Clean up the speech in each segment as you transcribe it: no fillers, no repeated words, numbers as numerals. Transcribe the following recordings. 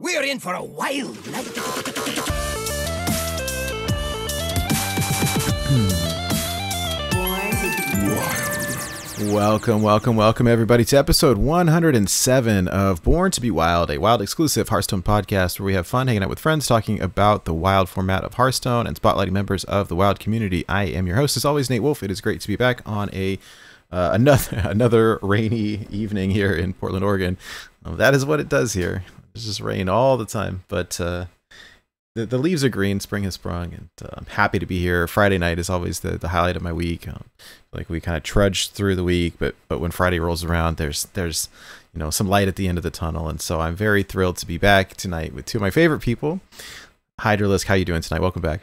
We're in for a wild night. Welcome everybody to episode 107 of Born to be Wild, a Wild exclusive Hearthstone podcast where we have fun hanging out with friends talking about the Wild format of Hearthstone and spotlighting members of the Wild community. I am your host, as always, Nate Wolf. It is great to be back on another rainy evening here in Portland, Oregon. That is what it does here. It's just rain all the time, but the leaves are green, spring has sprung, and I'm happy to be here. Friday night is always the highlight of my week. Like we kind of trudge through the week, but when Friday rolls around, there's some light at the end of the tunnel, and so I'm very thrilled to be back tonight with two of my favorite people. Hydra Sheep, how you doing tonight? Welcome back.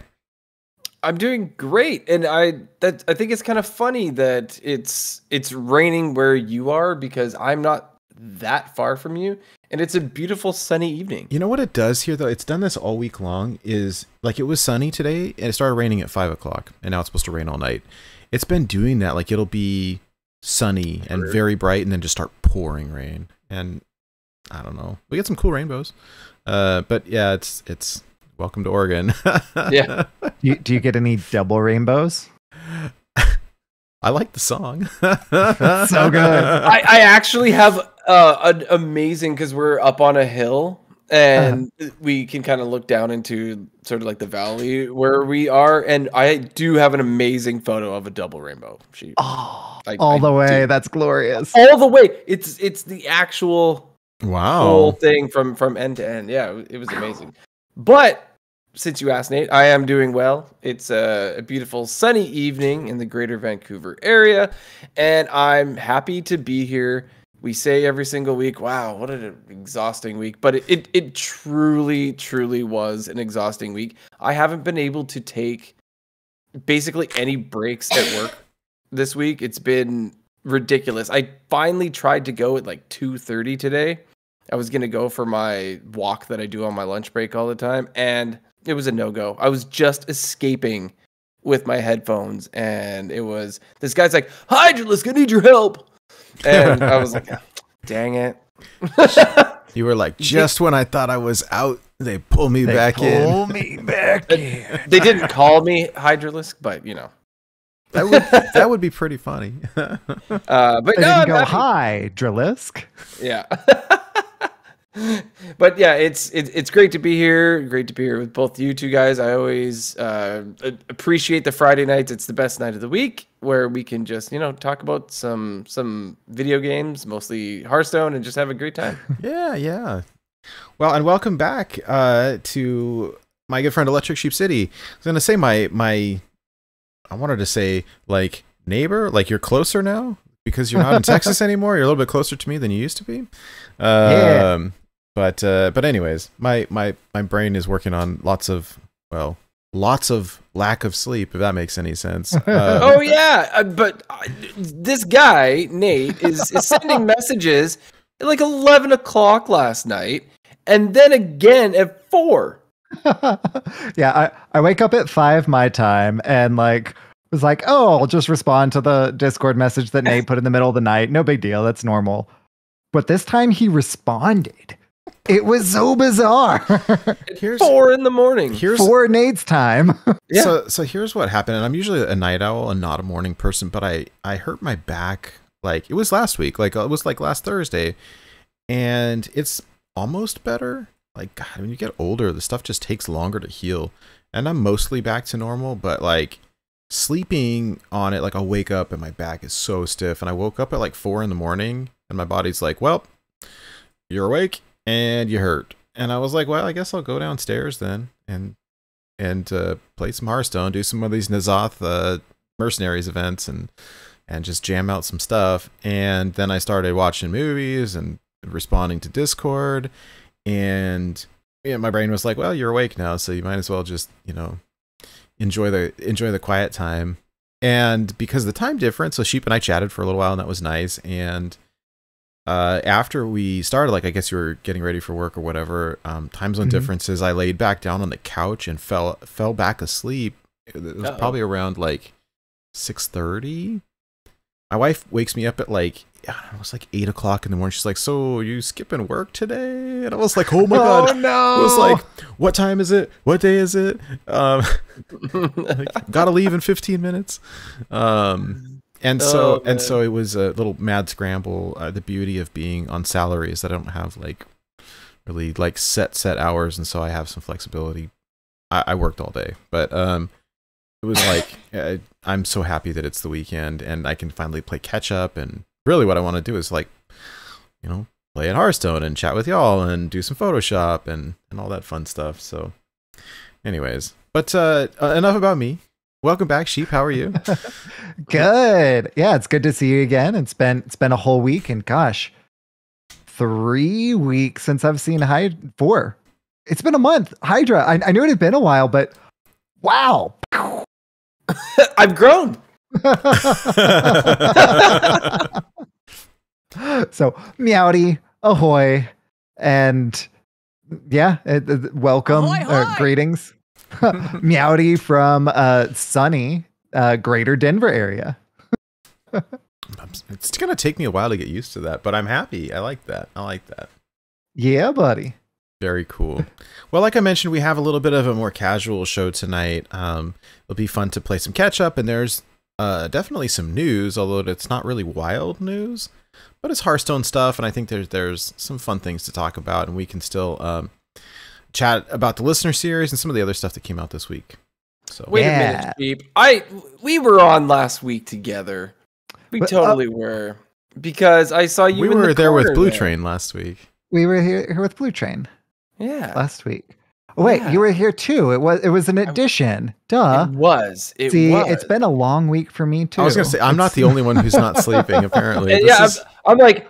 I'm doing great, and I think it's kind of funny that it's raining where you are because I'm not that far from you, and it's a beautiful sunny evening. You know what it does here, though? It's done this all week long. Is like it was sunny today, and it started raining at 5 o'clock, and now it's supposed to rain all night. It's been doing that. Like it'll be sunny and very bright, and then just start pouring rain. And I don't know. We get some cool rainbows, but yeah, it's welcome to Oregon. Yeah. Do you get any double rainbows? I like the song. So good. I actually have an amazing, because we're up on a hill and we can kind of look down into sort of like the valley where we are, and I do have an amazing photo of a double rainbow sheep. Oh, all the way. Do. That's glorious. All the way. It's the actual whole Wow thing from end to end. Yeah, it was amazing. But since you asked, Nate, I am doing well. It's a beautiful sunny evening in the greater Vancouver area, and I'm happy to be here. We say every single week, wow, what an exhausting week. But it truly, truly was an exhausting week. I haven't been able to take basically any breaks at work this week. It's been ridiculous. I finally tried to go at like 2:30 today. I was going to go for my walk that I do on my lunch break all the time, and it was a no-go. I was just escaping with my headphones, and it was, this guy's like, Hydra, I need your help. And I was like, dang it. You were like, just when I thought I was out, they pull me back in. Pull me back in. They didn't call me Hydralisk, but that would be pretty funny. But They no, didn't go, hi, Drilisk. Yeah. But yeah, it's great to be here. Great to be here with both you two guys. I always appreciate the Friday nights. It's the best night of the week where we can just talk about some video games, mostly Hearthstone, and just have a great time. Yeah. Well, and welcome back to my good friend Electric Sheep City. I was gonna say I wanted to say like neighbor, like you're closer now because you're not in Texas anymore. You're a little bit closer to me than you used to be. Yeah. But anyways, my brain is working on lots of lack of sleep, if that makes any sense. Oh yeah, but this guy Nate is sending messages at like 11 o'clock last night, and then again at 4. Yeah, I wake up at 5 my time and was like, oh, I'll just respond to the Discord message that Nate put in the middle of the night. No big deal. That's normal. But this time he responded. It was so bizarre. Here's 4 in the morning. Here's 4 Nate's time. Yeah. So here's what happened. And I'm usually a night owl and not a morning person, but I hurt my back. Like it was last week. Like it was like last Thursday, and it's almost better. Like God, when you get older, the stuff just takes longer to heal. And I'm mostly back to normal, but like sleeping on it, like I'll wake up and my back is so stiff. And I woke up at like 4 in the morning, and my body's like, well, you're awake and you hurt. And I was like, well, I guess I'll go downstairs then and play some Hearthstone, do some of these N'Zoth mercenaries events, and just jam out some stuff. And then I started watching movies and responding to Discord, and my brain was like, well, you're awake now, so you might as well just enjoy the quiet time. And because of the time difference, so Sheep and I chatted for a little while, and that was nice. And after we started, like I guess you were getting ready for work or whatever, time zone differences, I laid back down on the couch and fell back asleep. It was probably around like 6:30, my wife wakes me up at like, I don't know, it was like 8 o'clock in the morning. She's like, "So you skipping work today?" And I was like, "Oh my god!" Oh no! I was like, "What time is it? What day is it? Gotta leave in 15 minutes." And so it was a little mad scramble. The beauty of being on salary is that I don't have like really like set hours, and so I have some flexibility. I worked all day, but it was like I'm so happy that it's the weekend and I can finally play catch up. And really, what I want to do is like, play at Hearthstone and chat with y'all and do some Photoshop and all that fun stuff. So, anyways, but enough about me. Welcome back, Sheep. How are you? Good. Yeah, it's good to see you again. It's been a whole week, and gosh, 3 weeks since I've seen Hydra. 4. It's been a month. Hydra. I knew it had been a while, but wow. I've grown. So meowdy, ahoy, and yeah, welcome, Ahoy, greetings. Meowdy from sunny greater Denver area. It's gonna take me a while to get used to that, but I'm happy. I like that. Yeah, buddy. Very cool. Well, like I mentioned, we have a little bit of a more casual show tonight. It'll be fun to play some catch up, and there's definitely some news, although it's not really wild news, but it's Hearthstone stuff, and I think there's some fun things to talk about, and we can still chat about the listener series and some of the other stuff that came out this week. So Wait a minute, Sheep. We were on last week together. We totally were, because I saw you. We in were the there with Blue there. Train last week. We were here with Blue Train. Yeah, last week. Oh, wait, you were here too. It was an addition. Duh. It was. It's been a long week for me too. I was gonna say I'm not the only one who's not sleeping. Apparently, I'm like,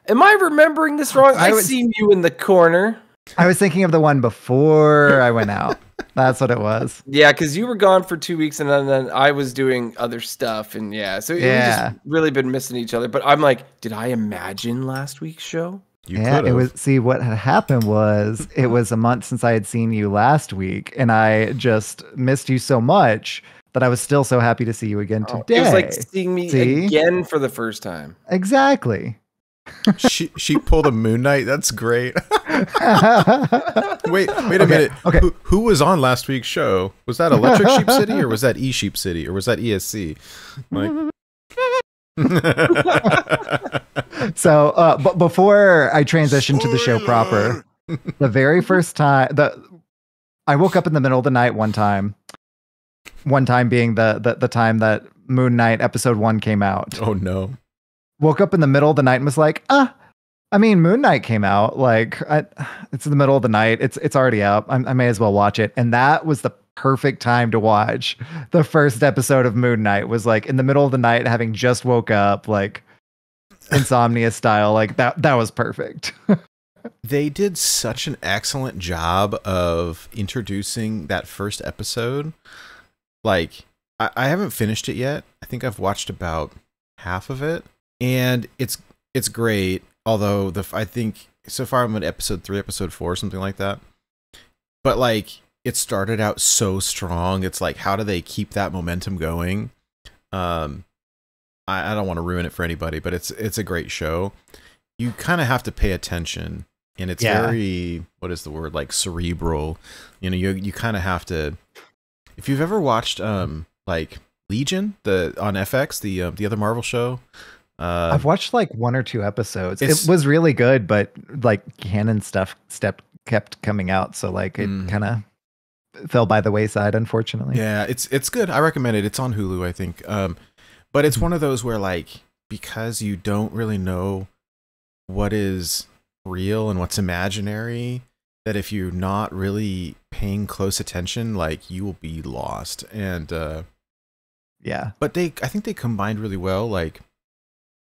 am I remembering this wrong? I've seen you in the corner. I was thinking of the one before I went out. That's what it was. Yeah, because you were gone for 2 weeks, and then I was doing other stuff, and so we just really been missing each other. But I'm like, did I imagine last week's show? It was. See, what had happened was it was a month since I had seen you last week, and I just missed you so much that I was still so happy to see you again today. It was like seeing me again for the first time. Exactly. She pulled a Moon Knight. That's great. Wait a minute. Okay. Who was on last week's show? Was that Electric Sheep City, or was that E-Sheep City, or was that ESC? Like. So, but before I transition to the show proper, the very first time I woke up in the middle of the night one time being the time that Moon Knight episode 1 came out. Oh no. Woke up in the middle of the night and was like, Moon Knight came out. Like, it's in the middle of the night. It's already out. I may as well watch it. And that was the perfect time to watch the first episode of Moon Knight. Was like in the middle of the night, having just woke up, like insomnia style. Like that was perfect. They did such an excellent job of introducing that first episode. Like, I haven't finished it yet. I think I've watched about half of it, and it's great. Although I think so far I'm at episode 3, episode 4, something like that. But like, it started out so strong. It's like, how do they keep that momentum going? I don't want to ruin it for anybody, but it's a great show. You kind of have to pay attention, and it's very, what is the word, like cerebral. You kind of have to. If you've ever watched like Legion, on FX, the other Marvel show. I've watched like 1 or 2 episodes. It was really good, but like canon stuff kept coming out, so like it kind of fell by the wayside, unfortunately. Yeah, it's good. I recommend it. It's on Hulu, I think. But it's one of those where, like, because you don't really know what is real and what's imaginary, that if you're not really paying close attention, like, you will be lost. And yeah, but I think they combined really well, like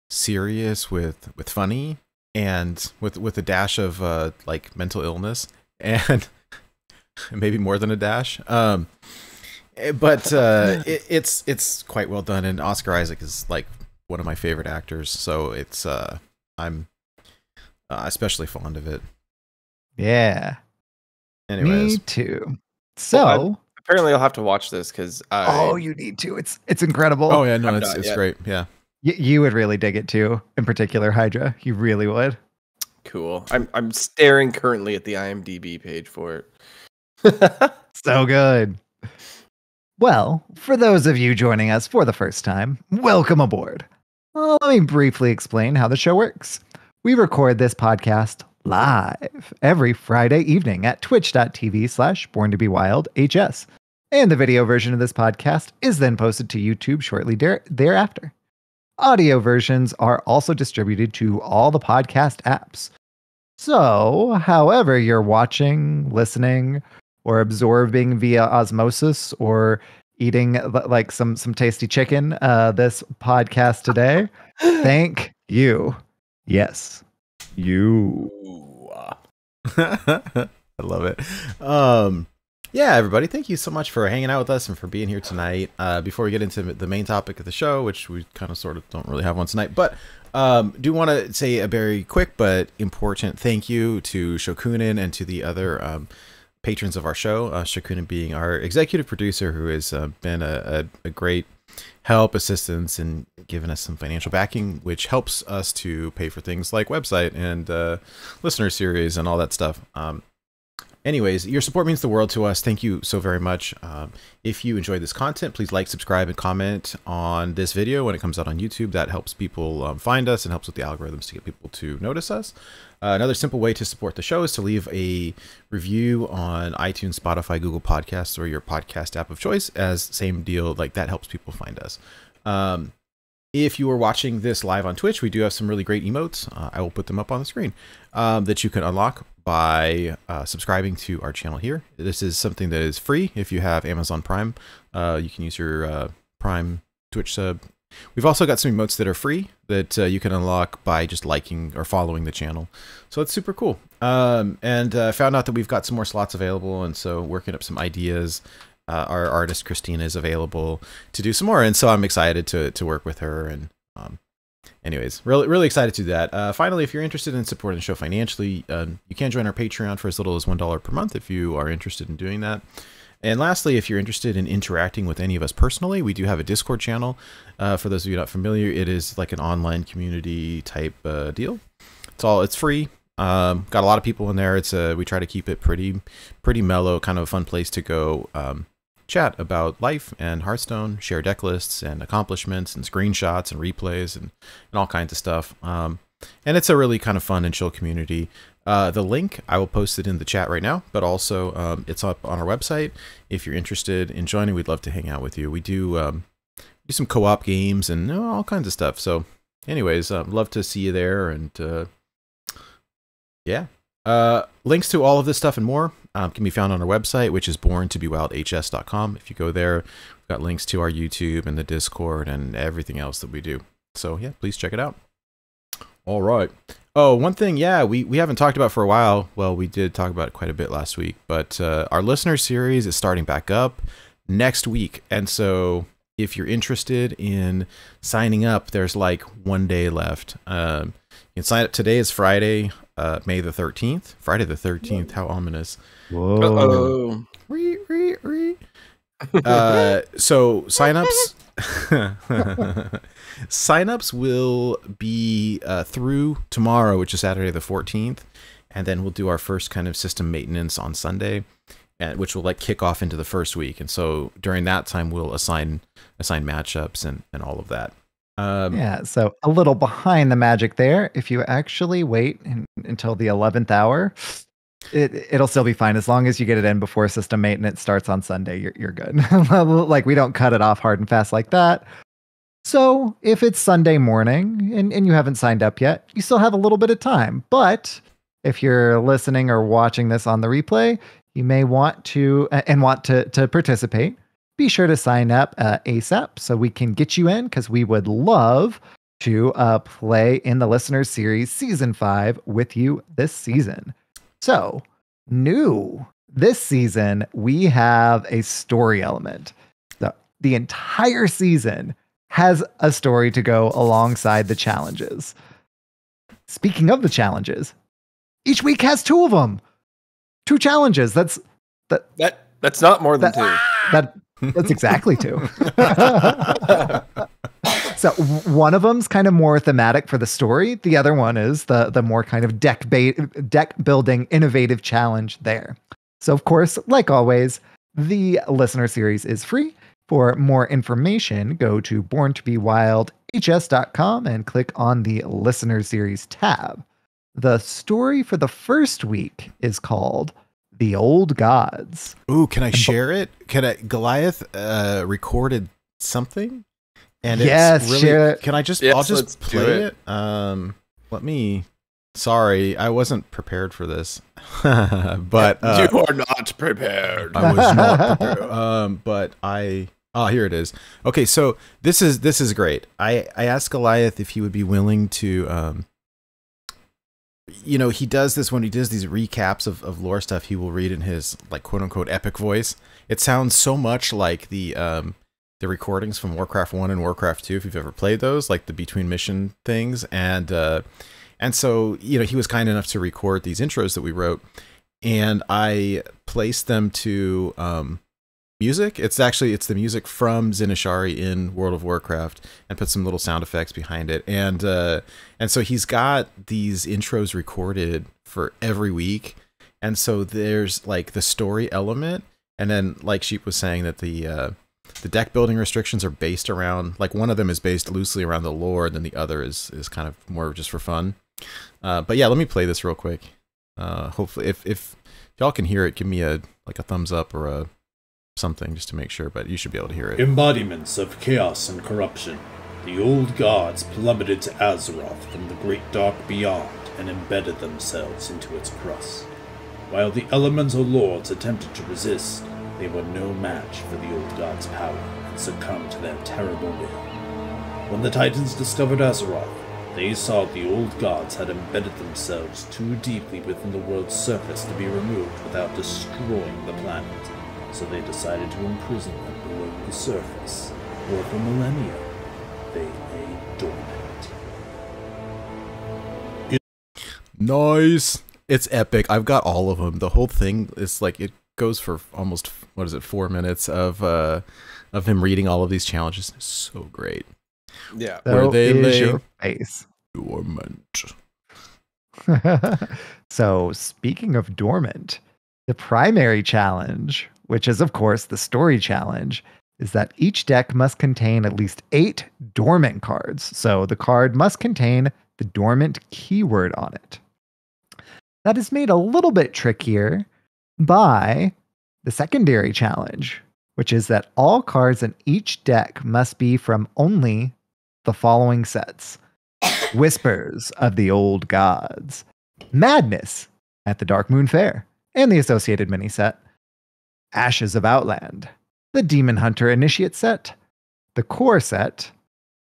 serious with funny, and with a dash of like mental illness, and maybe more than a dash. But it's quite well done, and Oscar Isaac is like one of my favorite actors, so it's I'm especially fond of it. Yeah. Anyways. Me too. So apparently I'll have to watch this because you need to. It's incredible. Oh yeah, no, it's great. Yeah. You would really dig it too. In particular, Hydra. You really would. Cool. I'm staring currently at the IMDb page for it. So good. Well, for those of you joining us for the first time, welcome aboard. Let me briefly explain how the show works. We record this podcast live every Friday evening at twitch.tv/borntobewildhs. And the video version of this podcast is then posted to YouTube shortly thereafter. Audio versions are also distributed to all the podcast apps. So, however you're watching, listening, or absorbing via osmosis, or eating like some tasty chicken this podcast today, thank you. Yes, you. I love it. Yeah, everybody, thank you so much for hanging out with us and for being here tonight. Before we get into the main topic of the show, which we kind of sort of don't really have one tonight, but do want to say a very quick but important thank you to Shokunin and to the other patrons of our show. Shokunin being our executive producer, who has been a great help, assistance, and given us some financial backing, which helps us to pay for things like website and listener series and all that stuff. Anyways, your support means the world to us. Thank you so very much. If you enjoyed this content, please like, subscribe, and comment on this video when it comes out on YouTube. That helps people find us and helps with the algorithms to get people to notice us. Another simple way to support the show is to leave a review on iTunes, Spotify, Google Podcasts, or your podcast app of choice. As same deal, like that helps people find us. If you are watching this live on Twitch, we do have some really great emotes. I will put them up on the screen that you can unlock by subscribing to our channel here. This is something that is free. If you have Amazon Prime, you can use your Prime Twitch sub. We've also got some emotes that are free that you can unlock by just liking or following the channel. So it's super cool. And found out that we've got some more slots available, and so working up some ideas. Our artist Christina is available to do some more, and so I'm excited to work with her. And anyways, really excited to do that. Finally, if you're interested in supporting the show financially, you can join our Patreon for as little as $1 per month if you are interested in doing that. And lastly, if you're interested in interacting with any of us personally, we do have a Discord channel. For those of you not familiar, it is like an online community type deal. It's free. Got a lot of people in there. We try to keep it pretty mellow, kind of a fun place to go chat about life and Hearthstone, share deck lists and accomplishments and screenshots and replays and all kinds of stuff. And it's a really kind of fun and chill community. The link, I will post it in the chat right now, but also it's up on our website. If you're interested in joining, we'd love to hang out with you. We do some co-op games and all kinds of stuff. So anyways, love to see you there. And yeah, links to all of this stuff and more can be found on our website, which is borntobewildhs.com. If you go there, we've got links to our YouTube and the Discord and everything else that we do. So yeah, please check it out. All right. Oh, one thing, yeah, we haven't talked about for a while. Well, we did talk about it quite a bit last week, but our listener series is starting back up next week. And so if you're interested in signing up, there's like 1 day left. You can sign up. Today is Friday, May the 13th. Friday the 13th. How ominous. Whoa. So signups. Signups will be through tomorrow, which is Saturday the 14th, and then we'll do our first kind of system maintenance on Sunday, which will like kick off into the first week. And so during that time, we'll assign matchups and all of that. Yeah, so a little behind the magic there. If you actually wait until the 11th hour, it'll still be fine as long as you get it in before system maintenance starts on Sunday. You're good. Like we don't cut it off hard and fast like that. So if it's Sunday morning and you haven't signed up yet, you still have a little bit of time. But if you're listening or watching this on the replay, you may want to participate. Be sure to sign up ASAP so we can get you in, because we would love to play in the Listeners Series Season 5 with you this season. So, new this season, we have a story element. The entire season has a story to go alongside the challenges. Speaking of the challenges, each week has 2 of them. 2 challenges. That's not more than 2. That's exactly 2. So one of them's kind of more thematic for the story. The other one is the more kind of deck building innovative challenge there. So of course, like always, the listener series is free. For more information, go to borntobewildhs.com and click on the listener series tab. The story for the first week is called The Old Gods. Ooh, can I share it? Goliath recorded something? And yes, it's really, share it. Can I just? Yes, I'll just let's do play it. Let me. Sorry, I wasn't prepared for this. But you are not prepared. I was not prepared. But I. Oh, here it is. Okay, so this is great. I asked Goliath if he would be willing to. He does this when he does these recaps of lore stuff. He will read in his like quote unquote epic voice. It sounds so much like the recordings from Warcraft 1 and Warcraft 2, if you've ever played those, like the between mission things. And so, he was kind enough to record these intros that we wrote, and I placed them to music. It's the music from Zinashari in World of Warcraft, and put some little sound effects behind it. And so he's got these intros recorded for every week. And so there's like the story element, and then like Sheep was saying that the deck building restrictions are based around, like one of them is based loosely around the lore, and then the other is kind of more just for fun. But yeah, let me play this real quick. Hopefully if y'all can hear it, give me a thumbs up or a something just to make sure, but you should be able to hear it. Embodiments of chaos and corruption, the old gods plummeted to Azeroth from the great dark beyond and embedded themselves into its crust. While the elemental lords attempted to resist, they were no match for the old gods' power and succumbed to their terrible will. When the Titans discovered Azeroth, they saw the old gods had embedded themselves too deeply within the world's surface to be removed without destroying the planet. So they decided to imprison them below the surface, where for millennia they lay dormant. Nice. It's epic. I've got all of them. The whole thing is like, it goes for almost 4 minutes of him reading all of these challenges. It's so great. Yeah. Where they lay your face. dormant. So speaking of dormant, the primary challenge, which is of course the story challenge, is that each deck must contain at least 8 dormant cards. So the card must contain the dormant keyword on it. That is made a little bit trickier by the secondary challenge, which is that all cards in each deck must be from only the following sets: Whispers of the Old Gods, Madness at the Dark Moon Fair, and the associated mini set, Ashes of Outland, the Demon Hunter Initiate set, the Core set,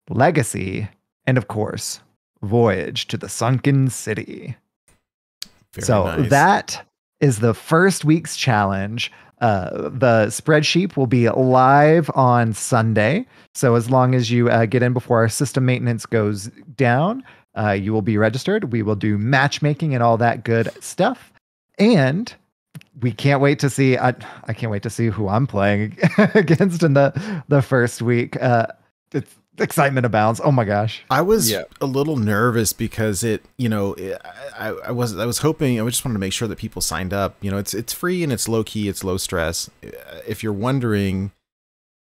Legacy, and of course, Voyage to the Sunken City. Very So nice. that is the first week's challenge. The spreadsheet will be live on Sunday. So as long as you get in before our system maintenance goes down, you will be registered. We will do matchmaking and all that good stuff. And we can't wait to see. I can't wait to see who I'm playing against in the first week. It's excitement abounds. Oh my gosh. I was a little nervous because I was hoping, I just wanted to make sure that people signed up. It's free and it's low key, it's low stress. If you're wondering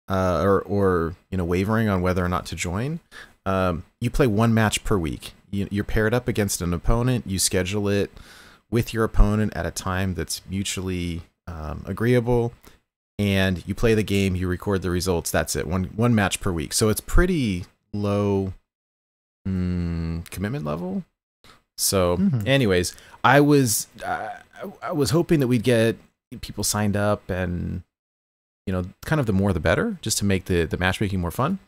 or wavering on whether or not to join, you play 1 match per week. You're paired up against an opponent. You schedule it with your opponent at a time that's mutually agreeable. And you play the game, you record the results. That's it. One match per week. So it's pretty low commitment level. So, anyways, I was hoping that we'd get people signed up, and kind of the more the better, just to make the matchmaking more fun.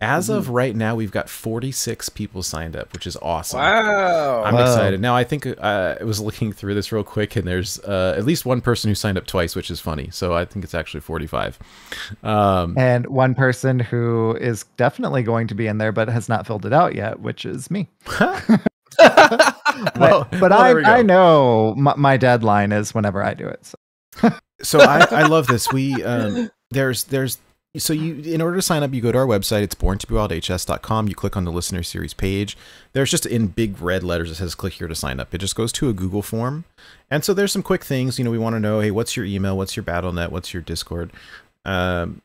As of right now, we've got 46 people signed up, which is awesome. Wow. I'm excited. Now, I think I was looking through this real quick, and there's at least one person who signed up twice, which is funny. So I think it's actually 45. And one person who is definitely going to be in there, but has not filled it out yet, which is me. But I know my deadline is whenever I do it. So I love this. We there's So in order to sign up, you go to our website. It's borntobewildhs.com. You click on the listener series page. There's just in big red letters, it says click here to sign up. It just goes to a Google form. And so there's some quick things, we want to know, hey, what's your email? What's your BattleNet? What's your Discord? And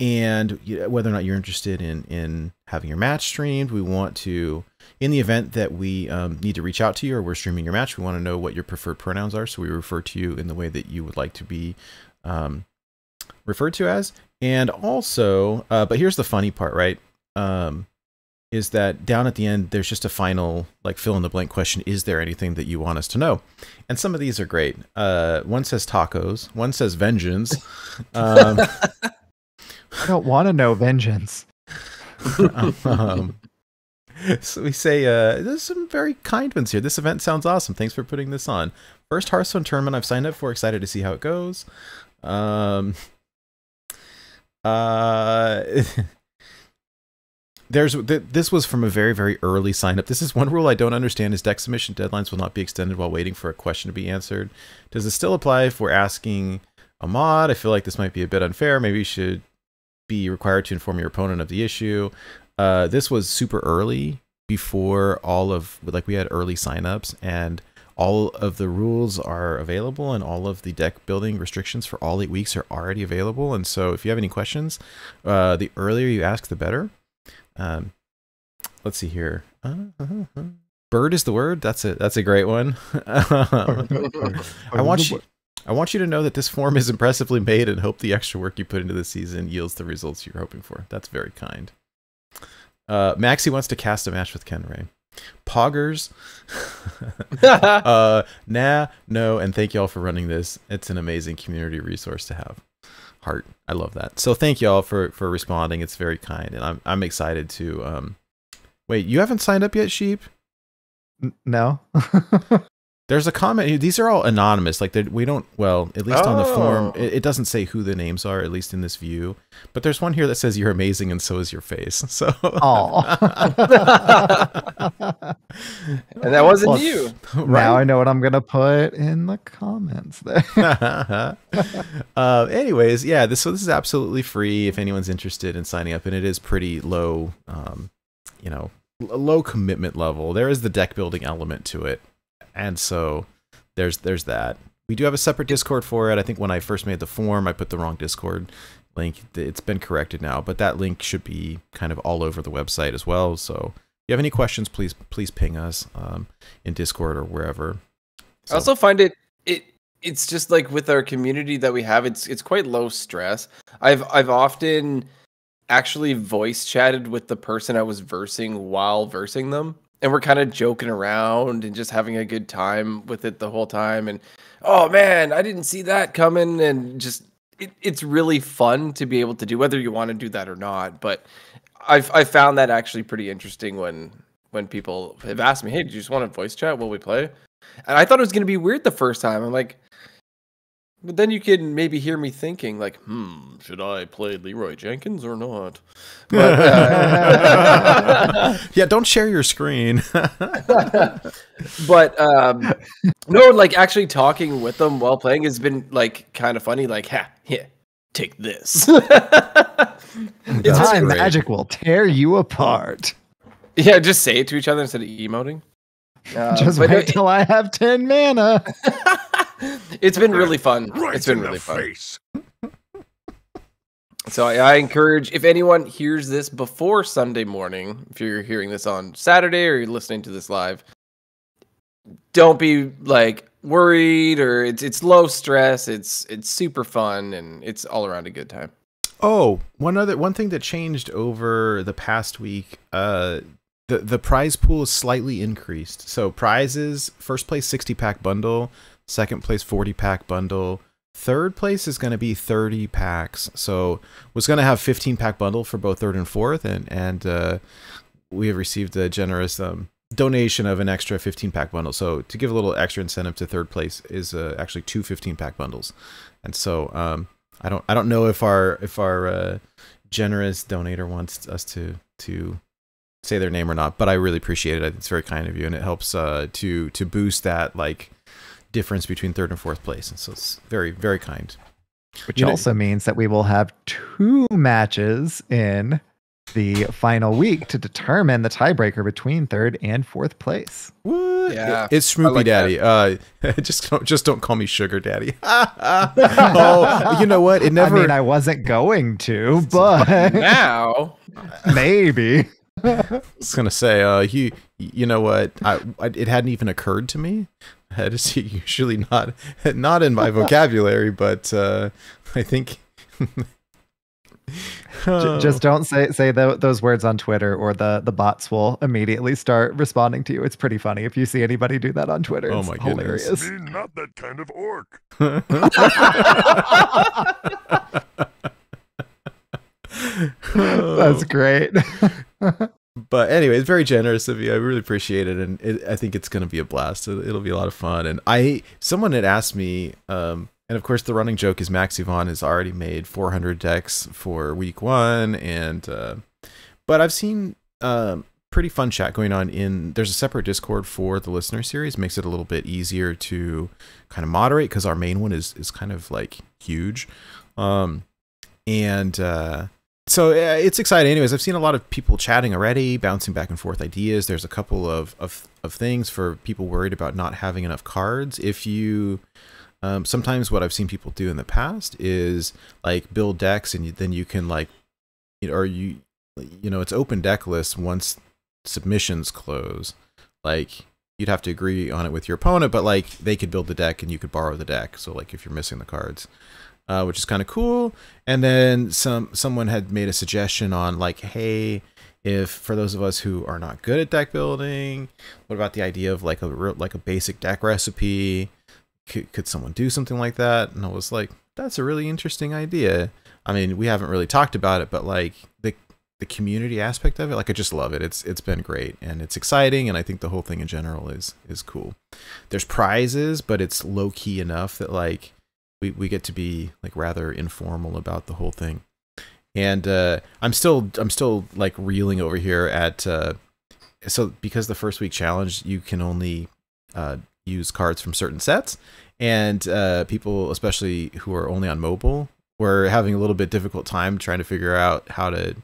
whether or not you're interested in having your match streamed. We want to, in the event that we need to reach out to you or we're streaming your match, we want to know what your preferred pronouns are. So we refer to you in the way that you would like to be referred to as. And also, but here's the funny part, right? Is that down at the end, there's just a final, like, fill in the blank question. Is there anything that you want us to know? And some of these are great. One says tacos. One says vengeance. I don't want to know vengeance. So we say, there's some very kind ones here. This event sounds awesome. Thanks for putting this on. First Hearthstone tournament I've signed up for. Excited to see how it goes. This was from a very, very early sign up. This is one rule I don't understand is deck submission deadlines will not be extended while waiting for a question to be answered. Does this still apply if we're asking a mod? I feel like this might be a bit unfair. Maybe you should be required to inform your opponent of the issue. This was super early before all of, like, we had early signups, and all of the rules are available and all of the deck building restrictions for all 8 weeks are already available. And so if you have any questions, the earlier you ask, the better. Let's see here. Bird is the word. That's a great one. I want you to know that this form is impressively made and hope the extra work you put into the season yields the results you're hoping for. That's very kind. Maxie wants to cast a match with Kenray. Poggers. Nah, no, and thank y'all for running this. It's an amazing community resource to have. Heart, I love that. So thank y'all for responding. It's very kind, and I'm excited to. Wait, you haven't signed up yet, Sheep? No. There's a comment. These are all anonymous. Like, we don't, well, at least on the form, it doesn't say who the names are, at least in this view. But there's one here that says you're amazing and so is your face. So. And that wasn't you. Right? Now I know what I'm going to put in the comments there. Anyways, yeah, so this is absolutely free if anyone's interested in signing up. And it is pretty low, a low commitment level. There is the deck building element to it. And so there's that. We do have a separate Discord for it. I think when I first made the form, I put the wrong Discord link. It's been corrected now, but that link should be kind of all over the website as well. So if you have any questions, please ping us in Discord or wherever. So. I also find it's just like with our community that we have, it's quite low stress. I've often actually voice chatted with the person I was versing while versing them. And we're kind of joking around and just having a good time with it the whole time. And, oh, man, I didn't see that coming. And just, it's really fun to be able to do, whether you want to do that or not. But I found that actually pretty interesting when people have asked me, hey, do you just want to voice chat while we play? And I thought it was going to be weird the first time. I'm like, but then you can maybe hear me thinking, like, should I play Leroy Jenkins or not? But, yeah, don't share your screen. But no, like actually talking with them while playing has been like kind of funny. Like, yeah, take this. My magic will tear you apart. Yeah, just say it to each other instead of emoting. Just wait till I have 10 mana. It's been really fun. It's been really fun. So I encourage, if anyone hears this before Sunday morning, if you're hearing this on Saturday or you're listening to this live, don't be like worried, or it's low stress. It's super fun and it's all around a good time. Oh, one thing that changed over the past week, the prize pool is slightly increased. So prizes, first place 60-pack bundle, second place 40-pack bundle, third place is going to be 30 packs. So was going to have 15-pack bundle for both third and fourth, and we have received a generous donation of an extra 15-pack bundle. So to give a little extra incentive to third place is actually 2 15-pack bundles. And so I don't know if our generous donator wants us to say their name or not, but I really appreciate it. It's very kind of you, and it helps to boost that like difference between third and fourth place, and so it's very, very kind. which also means that we will have 2 matches in the final week to determine the tiebreaker between 3rd and 4th place. What? Yeah, It's Schmoopy like Daddy. Just don't call me Sugar Daddy. Oh, you know what? It never. I mean, I wasn't going to, but now maybe. I was gonna say, you know what? It hadn't even occurred to me. That is usually not in my vocabulary, but I think. Just don't say those words on Twitter, or the bots will immediately start responding to you. It's pretty funny if you see anybody do that on Twitter. Oh it's my goodness. hilarious. Not that kind of orc. That's great. But anyway, it's very generous of you. I really appreciate it, and I think it's going to be a blast. It'll be a lot of fun. And someone had asked me, and of course the running joke is Max Yvonne has already made 400 decks for week 1, and but I've seen pretty fun chat going on there's a separate Discord for the listener series. Makes it a little bit easier to kind of moderate because our main one is kind of like huge, so it's exciting. Anyways, I've seen a lot of people chatting already, bouncing back and forth ideas. There's a couple of things for people worried about not having enough cards. If you sometimes what I've seen people do in the past is like build decks, and then you can like, it's open deck lists once submissions close. Like you'd have to agree on it with your opponent, but like they could build the deck and you could borrow the deck. So like if you're missing the cards. Which is kind of cool. And then someone had made a suggestion on like, hey, if for those of us who are not good at deck building, what about the idea of like a basic deck recipe? Could someone do something like that? And I was like, that's a really interesting idea. I mean, we haven't really talked about it, but like the community aspect of it, like I just love it. It's been great and it's exciting, and I think the whole thing in general is cool. There's prizes, but it's low key enough that like we get to be like rather informal about the whole thing. And I'm still like reeling over here at so because the first week challenge you can only use cards from certain sets, and people especially who are only on mobile were having a little bit difficult time trying to figure out how to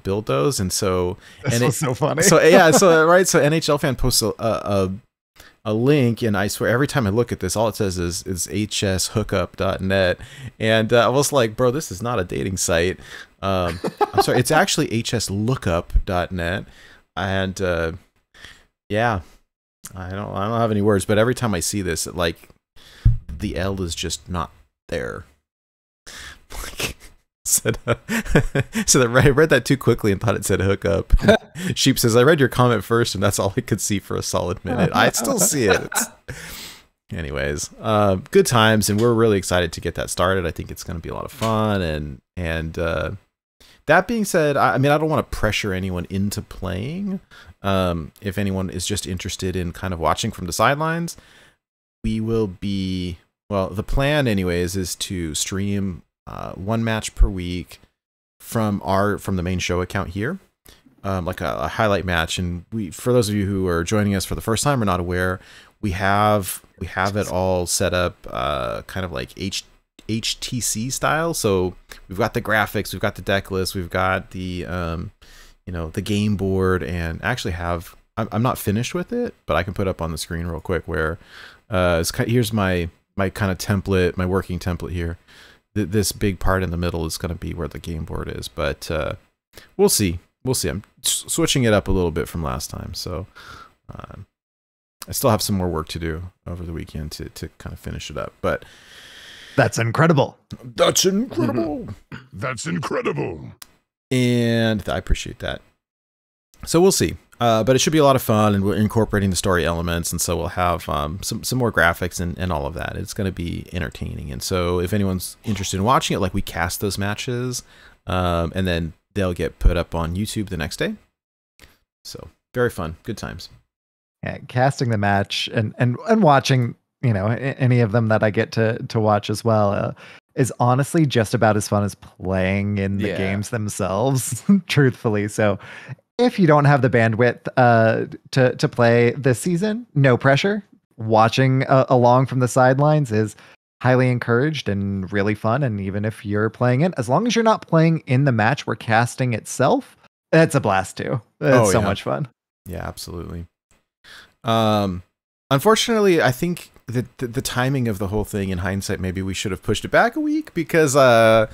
build those. And so This so funny. So yeah, so right, so NHL fan posts a link, and I swear every time I look at this, all it says is hshookup.net, and I was like, bro, this is not a dating site. I'm sorry, it's actually hslookup.net, and yeah, I don't have any words, but every time I see this, like the L is just not there. Like, said so I read that too quickly and thought it said hookup. Sheep says, I read your comment first and that's all I could see for a solid minute. I still see it. Anyways, good times, and we're really excited to get that started. I think it's going to be a lot of fun, and that being said, I mean, I don't want to pressure anyone into playing. If anyone is just interested in kind of watching from the sidelines, we will be, well, the plan anyways is to stream 1 match per week from the main show account here, like a highlight match. And for those of you who are joining us for the first time or not aware, we have it all set up kind of like HTC style. So we've got the graphics, we've got the deck list, we've got the the game board, and actually I'm not finished with it, but I can put up on the screen real quick where here's my kind of template, my working template here. This big part in the middle is going to be where the game board is, but we'll see. I'm switching it up a little bit from last time, so I still have some more work to do over the weekend to kind of finish it up. But that's incredible. That's incredible. That's incredible. And I appreciate that. So we'll see. But it should be a lot of fun, and we're incorporating the story elements, and so we'll have some more graphics and all of that. It's going to be entertaining, and so if anyone's interested in watching it, like we cast those matches, and then they'll get put up on YouTube the next day. So very fun, good times. Yeah, casting the match and watching, any of them that I get to watch as well is honestly just about as fun as playing in the games themselves, truthfully. So if you don't have the bandwidth to play this season, no pressure. Watching along from the sidelines is highly encouraged and really fun. And even if you're playing it, as long as you're not playing in the match we're casting itself, it's a blast too. It's so much fun. Yeah, absolutely. Unfortunately, I think the timing of the whole thing, in hindsight, maybe we should have pushed it back a week, because I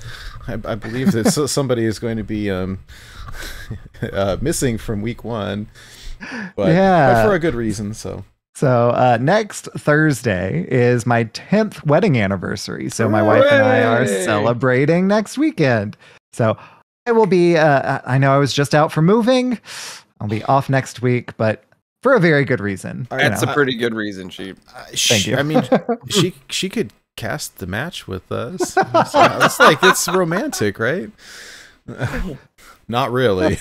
believe that somebody is going to be missing from week 1, but for a good reason. So next Thursday is my 10th wedding anniversary. So my wife and I are celebrating next weekend. So I will be, I know I was just out for moving. I'll be off next week, but for a very good reason. That's a pretty good reason, Sheep. Thank you. I mean, she could cast the match with us. It's like, it's romantic, right? Not really.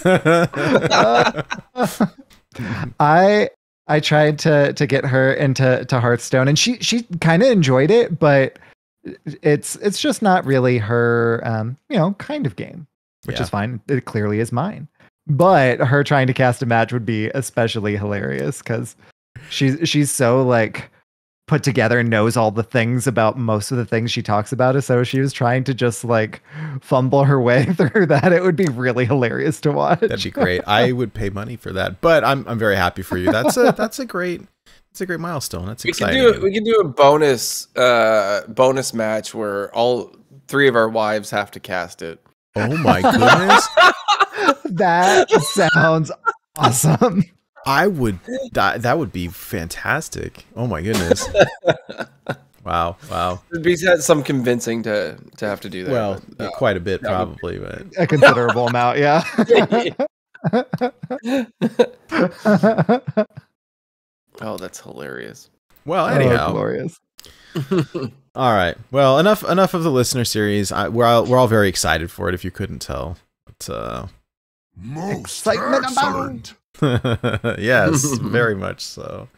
I tried to get her into Hearthstone, and she kind of enjoyed it, but it's just not really her kind of game, which is fine. It clearly is mine. But her trying to cast a match would be especially hilarious, because she's so like put together and knows all the things about most of the things she talks about. So she was trying to just like fumble her way through that. It would be really hilarious to watch. That'd be great. I would pay money for that, but I'm very happy for you. That's a great milestone. That's exciting. We can do a bonus match where all 3 of our wives have to cast it. Oh my goodness. That sounds awesome. I would die. That would be fantastic. Oh my goodness. Wow. It'd be some convincing to have to do that. Well, quite a bit probably, but a considerable amount, yeah. Oh, that's hilarious. Well, anyhow. Glorious. All right. Well, enough of the listener series. We're all very excited for it, if you couldn't tell. But, Most excitement excellent. yes, very much so.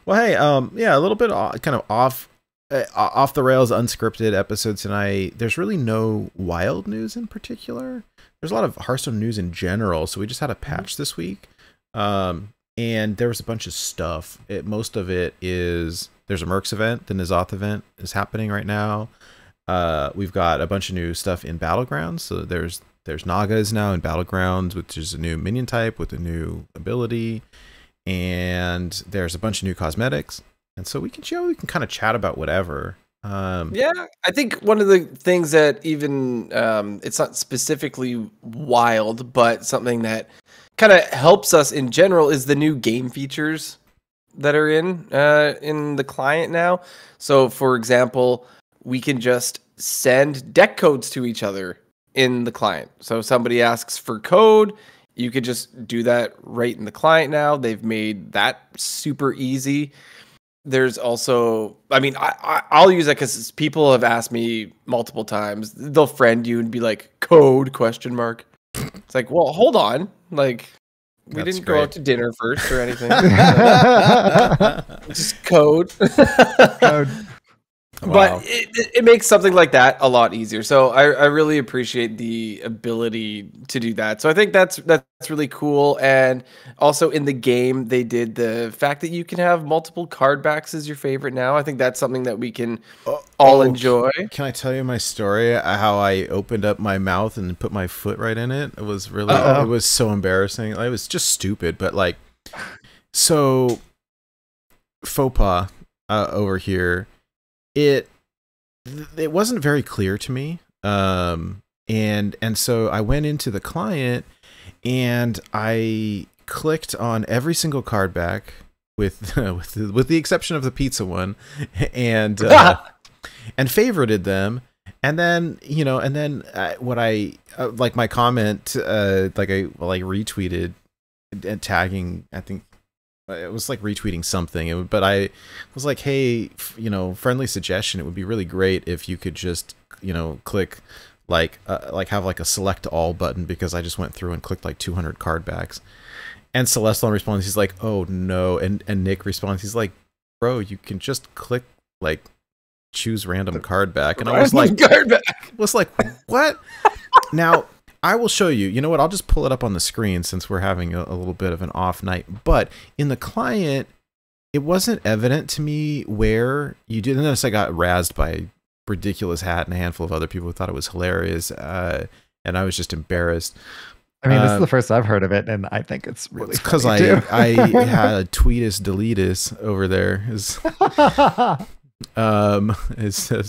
Well, hey, a little bit kind of off the rails, unscripted episode tonight. There's really no wild news in particular. There's a lot of Hearthstone news in general. So we just had a patch this week, and there was a bunch of stuff. Most of it is there's a Mercs event, the N'Zoth event is happening right now. We've got a bunch of new stuff in Battlegrounds. So there's Nagas now in Battlegrounds, which is a new minion type with a new ability, and there's a bunch of new cosmetics. And so we can kind of chat about whatever. Yeah, I think one of the things that even it's not specifically wild, but something that kind of helps us in general is the new game features that are in the client now. So, for example, we can just send deck codes to each other in the client. So if somebody asks for code, you could just do that right in the client now. They've made that super easy. There's also, I mean, I'll use that because people have asked me multiple times. They'll friend you and be like, code, question mark. It's like, well, hold on. Like, we didn't go out to dinner first or anything. Just code. Code. Wow. But it makes something like that a lot easier. So I really appreciate the ability to do that. So I think that's really cool. And also in the game, they did the fact that you can have multiple card backs as your favorite now. I think that's something that we can all enjoy. Can I tell you my story? How I opened up my mouth and put my foot right in it? It was really, it was so embarrassing. It was just stupid. But like, so faux pas over here. It wasn't very clear to me, and so I went into the client and I clicked on every single card back with the exception of the pizza one, and favorited them, and then what I like my comment I retweeted and tagging, I think. It was like retweeting something, but I was like, hey, friendly suggestion. It would be really great if you could just, click have like a select all button, because I just went through and clicked like 200 card backs. And Celestion responds, he's like, oh no. And Nick responds, he's like, bro, you can just click like choose random card back. And I was like, what? Now, I will show you. You know what? I'll just pull it up on the screen since we're having a little bit of an off night. But in the client, it wasn't evident to me where you did. And then I got razzed by Ridiculous Hat and a handful of other people who thought it was hilarious, and I was just embarrassed. I mean, this is the first I've heard of it, and I think it's really because funny too. I had a tweetus deletus over there is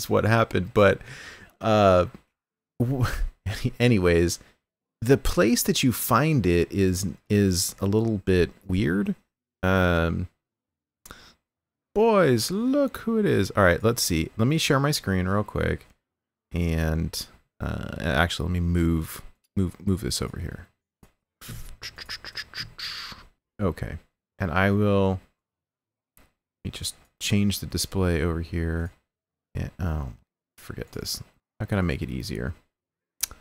what happened. But anyways, the place that you find it is a little bit weird. Boys, look who it is. All right, let's see. Let me share my screen real quick, and actually, let me move this over here. Okay, and I will. Let me just change the display over here. Yeah. Oh, forget this. How can I make it easier? Let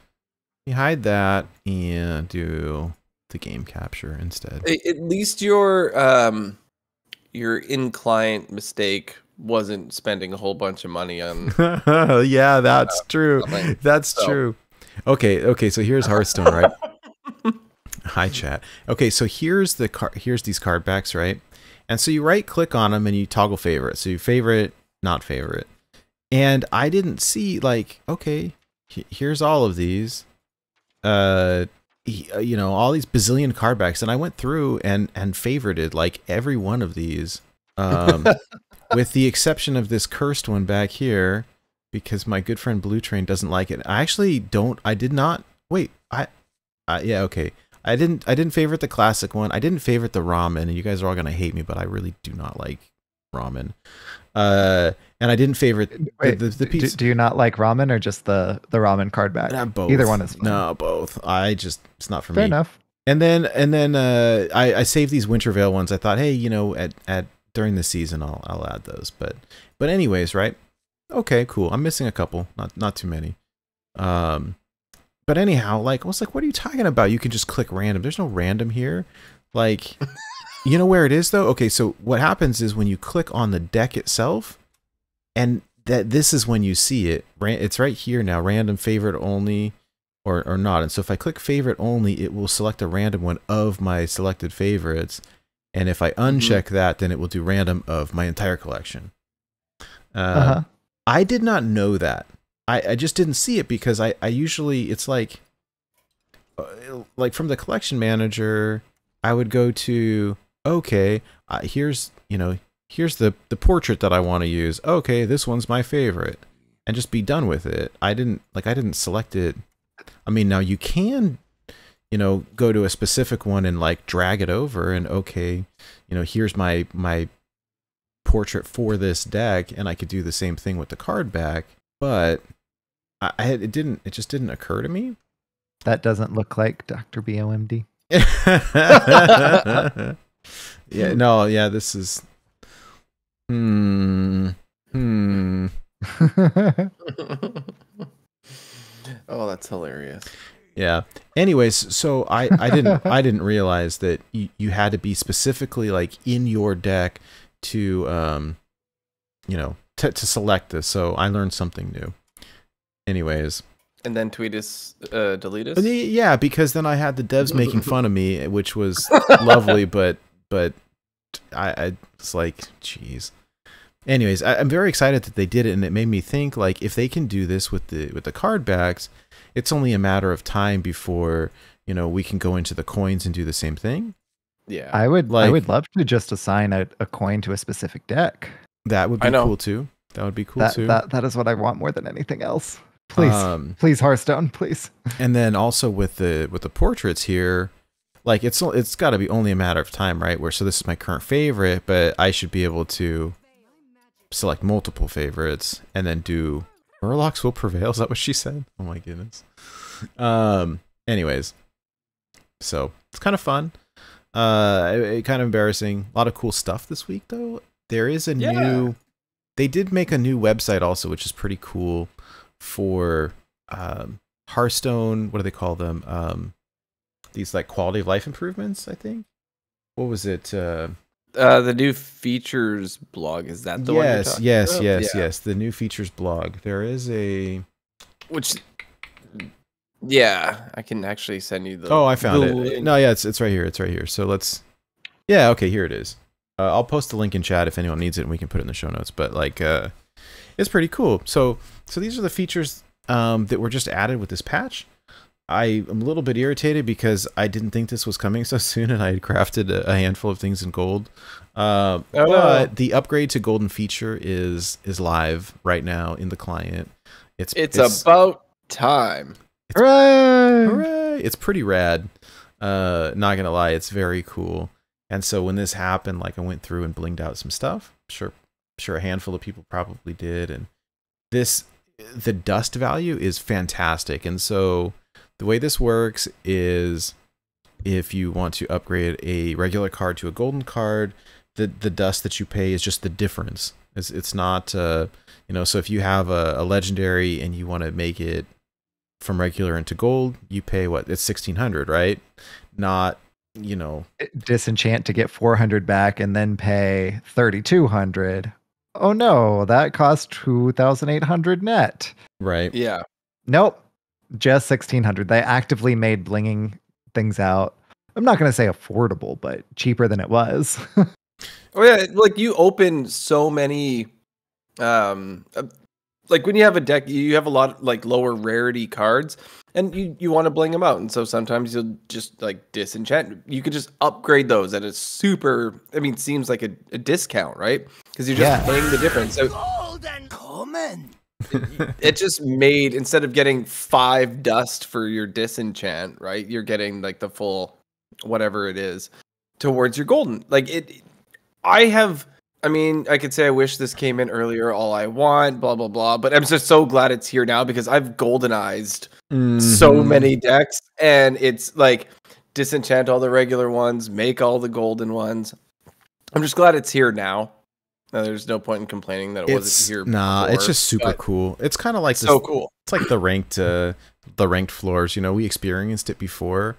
me hide that and do the game capture instead. At least your in-client mistake wasn't spending a whole bunch of money on. Yeah, that's true. Something. That's true. Okay. So here's Hearthstone, right? Hi, chat. Okay, so here's these card backs, right? And so you right-click on them and you toggle favorite. So you favorite, not favorite. And I didn't see okay, here's all of these. All these bazillion card backs, and I went through and favorited every one of these, with the exception of this cursed one back here, because my good friend Blue Train doesn't like it. I did not. Wait, yeah, okay. I didn't favorite the classic one. I didn't favorite the ramen, and you guys are all gonna hate me, but I really do not like ramen. And I didn't favorite the piece. Do you not like ramen or just the ramen card back? Both. Either one is fine. No, both. It's not for Fair me. enough. And then I saved these Wintervale ones. I thought, hey, at during the season I'll add those. But anyways, right? Okay, cool. I'm missing a couple, not too many. But anyhow, I was like, what are you talking about? You can just click random. There's no random here. You know where it is though? Okay, so what happens is when you click on the deck itself, and this is when you see it. It's right here now, random favorite only, or not. And so if I click favorite only, it will select a random one of my selected favorites. And if I uncheck that, then it will do random of my entire collection. I did not know that. I just didn't see it because I usually, it's like from the collection manager, I would go to, okay, here's the portrait that I want to use. Okay, this one's my favorite, and just be done with it. I didn't select it. I mean, now you can, go to a specific one and drag it over and okay, here's my portrait for this deck, and I could do the same thing with the card back, but it just didn't occur to me. That doesn't look like Dr. BOMD. Yeah, no, yeah, this is Oh, that's hilarious. Yeah. Anyways, so I didn't realize that you had to be specifically in your deck to to select this. So I learned something new. Anyways. And then tweet us, delete us? Yeah, because then I had the devs making fun of me, which was lovely, but I was like, jeez. Anyways, I'm very excited that they did it, and it made me think if they can do this with the card backs, it's only a matter of time before we can go into the coins and do the same thing. Yeah, I would love to just assign a coin to a specific deck. That would be cool too. That would be cool too. That is what I want more than anything else. Please, please, Hearthstone, please. And then also with the portraits here, it's got to be only a matter of time, right? So this is my current favorite, but I should be able to select multiple favorites and then do Murlocs will prevail. Is that what she said? Oh my goodness. Anyways, so it's kind of fun. Kind of embarrassing. A lot of cool stuff this week though. There is a new. They did make a new website also, which is pretty cool for Hearthstone. What do they call them? These quality of life improvements, I think. What was it? The new features blog, is that the one you're talking about? Yes. The new features blog. There is I can actually send you the. Oh, I found it. No, yeah, it's right here. It's right here. So let's. Yeah, okay, here it is. I'll post the link in chat if anyone needs it, and we can put it in the show notes. But like, it's pretty cool. So these are the features that were just added with this patch. I am a little bit irritated because I didn't think this was coming so soon, and I had crafted a handful of things in gold. But the upgrade to golden feature is live right now in the client. It's about time. Hooray! It's pretty rad. Not gonna lie, it's very cool. And so when this happened, like I went through and blinged out some stuff. Sure a handful of people probably did. And the dust value is fantastic. And so the way this works is if you want to upgrade a regular card to a golden card, the dust that you pay is just the difference. It's not, so if you have a legendary and you want to make it from regular into gold, you pay what? It's 1,600, right? Not, disenchant to get 400 back and then pay 3,200. Oh no, that cost 2,800 net. Right. Yeah. Nope. Just 1,600. They actively made blinging things out. I'm not going to say affordable, but cheaper than it was. Oh yeah, like you open so many like when you have a deck, you have a lot of like lower rarity cards, and you want to bling them out, and so sometimes you'll just like disenchant. You could just upgrade those at a super. I mean, seems like a discount, right? Because you're just paying the difference. So Golden common. it just made, instead of getting 5 dust for your disenchant, right? You're getting like the full whatever it is towards your golden. Like I mean, I could say I wish this came in earlier, all I want, blah, blah, blah. But I'm just so glad it's here now because I've goldenized so many decks. And it's like disenchant all the regular ones, make all the golden ones. I'm just glad it's here now. There's no point in complaining that it wasn't here before. It's just super cool. It's kind of like so cool. It's like the ranked floors. We experienced it before,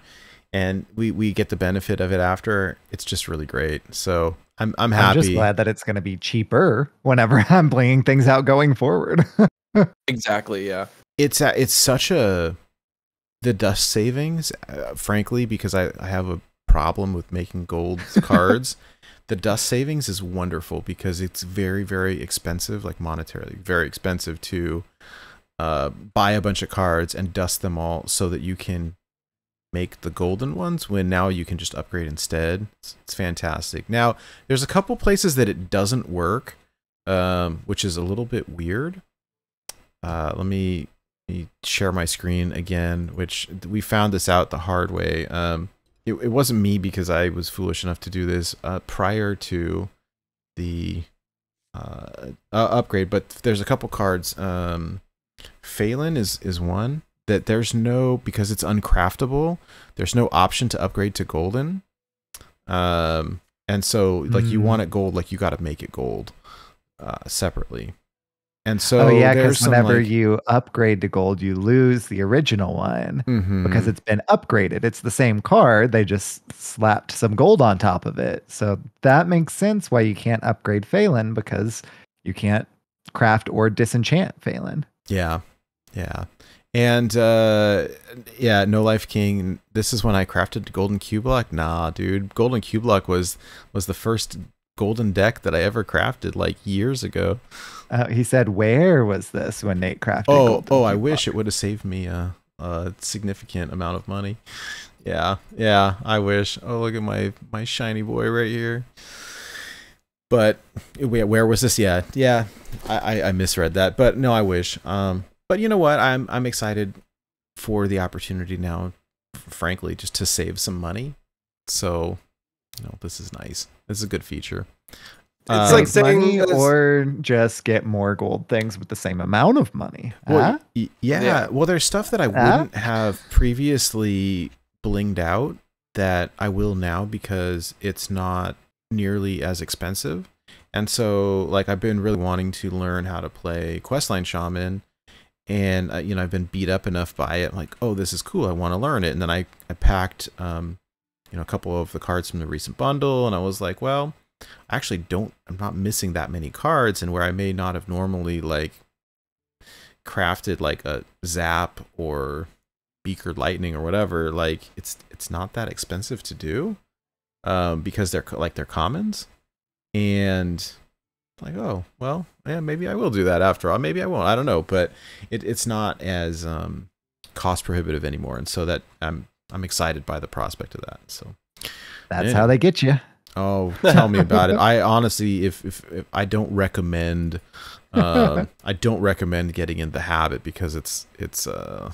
and we get the benefit of it after. It's just really great. So I'm happy. I'm just glad that it's going to be cheaper whenever I'm blinging things out going forward. Exactly. Yeah. It's such the dust savings, frankly, because I have a problem with making gold cards. The dust savings is wonderful because it's very, very expensive, like monetarily, very expensive to buy a bunch of cards and dust them all so that you can make the golden ones, when now you can just upgrade instead. It's fantastic. Now, there's a couple places that it doesn't work, which is a little bit weird. Let me share my screen again, which we found this out the hard way. It wasn't me because I was foolish enough to do this prior to the upgrade, but there's a couple cards. Phelan is one that there's no, because it's uncraftable, there's no option to upgrade to golden. And so like you want it gold, like you got to make it gold separately. And so because whenever you upgrade to gold, you lose the original one because it's been upgraded. It's the same card, they just slapped some gold on top of it. So that makes sense why you can't upgrade Phelan, because you can't craft or disenchant Phelan. Yeah. And No Life King, this is when I crafted Golden Q-Block. Nah, dude, Golden Q-Block was the first golden deck that I ever crafted like years ago. He said, where was this when Nate crafted? I wish it would have saved me a significant amount of money. Yeah, I wish. Oh, look at my shiny boy right here. But where was this? Yeah, I misread that. But no, I wish. But you know what? I'm excited for the opportunity now, frankly, just to save some money. So, this is nice. This is a good feature. It's like saying money or just get more gold things with the same amount of money. Well, yeah. Well, there's stuff that I wouldn't have previously blinged out that I will now because it's not nearly as expensive. And so, like, I've been really wanting to learn how to play Questline Shaman. And, I've been beat up enough by it. I'm like, oh, this is cool. I want to learn it. And then I packed, a couple of the cards from the recent bundle. And I was like, well, I actually I'm not missing that many cards. And where I may not have normally, like, crafted, like, a Zap or Beaker Lightning or whatever, like, it's not that expensive to do because they're commons. And like, oh, well, yeah, maybe I will do that after all. Maybe I won't. I don't know, but it's not as cost prohibitive anymore, and so that I'm excited by the prospect of that. So That's how they get you. Oh, tell me about it. I honestly, if I don't recommend, I don't recommend getting in the habit because it's kind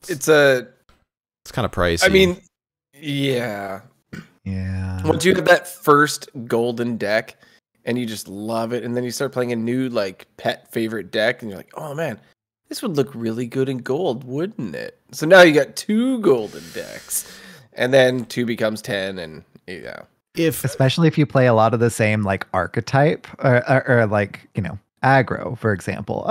of pricey. I mean, yeah. Once you have that first golden deck and you just love it, and then you start playing a new like pet favorite deck, and you're like, oh man, this would look really good in gold, wouldn't it? So now you got 2 golden decks, and then 2 becomes 10, and yeah. Especially if you play a lot of the same like archetype or like, aggro, for example.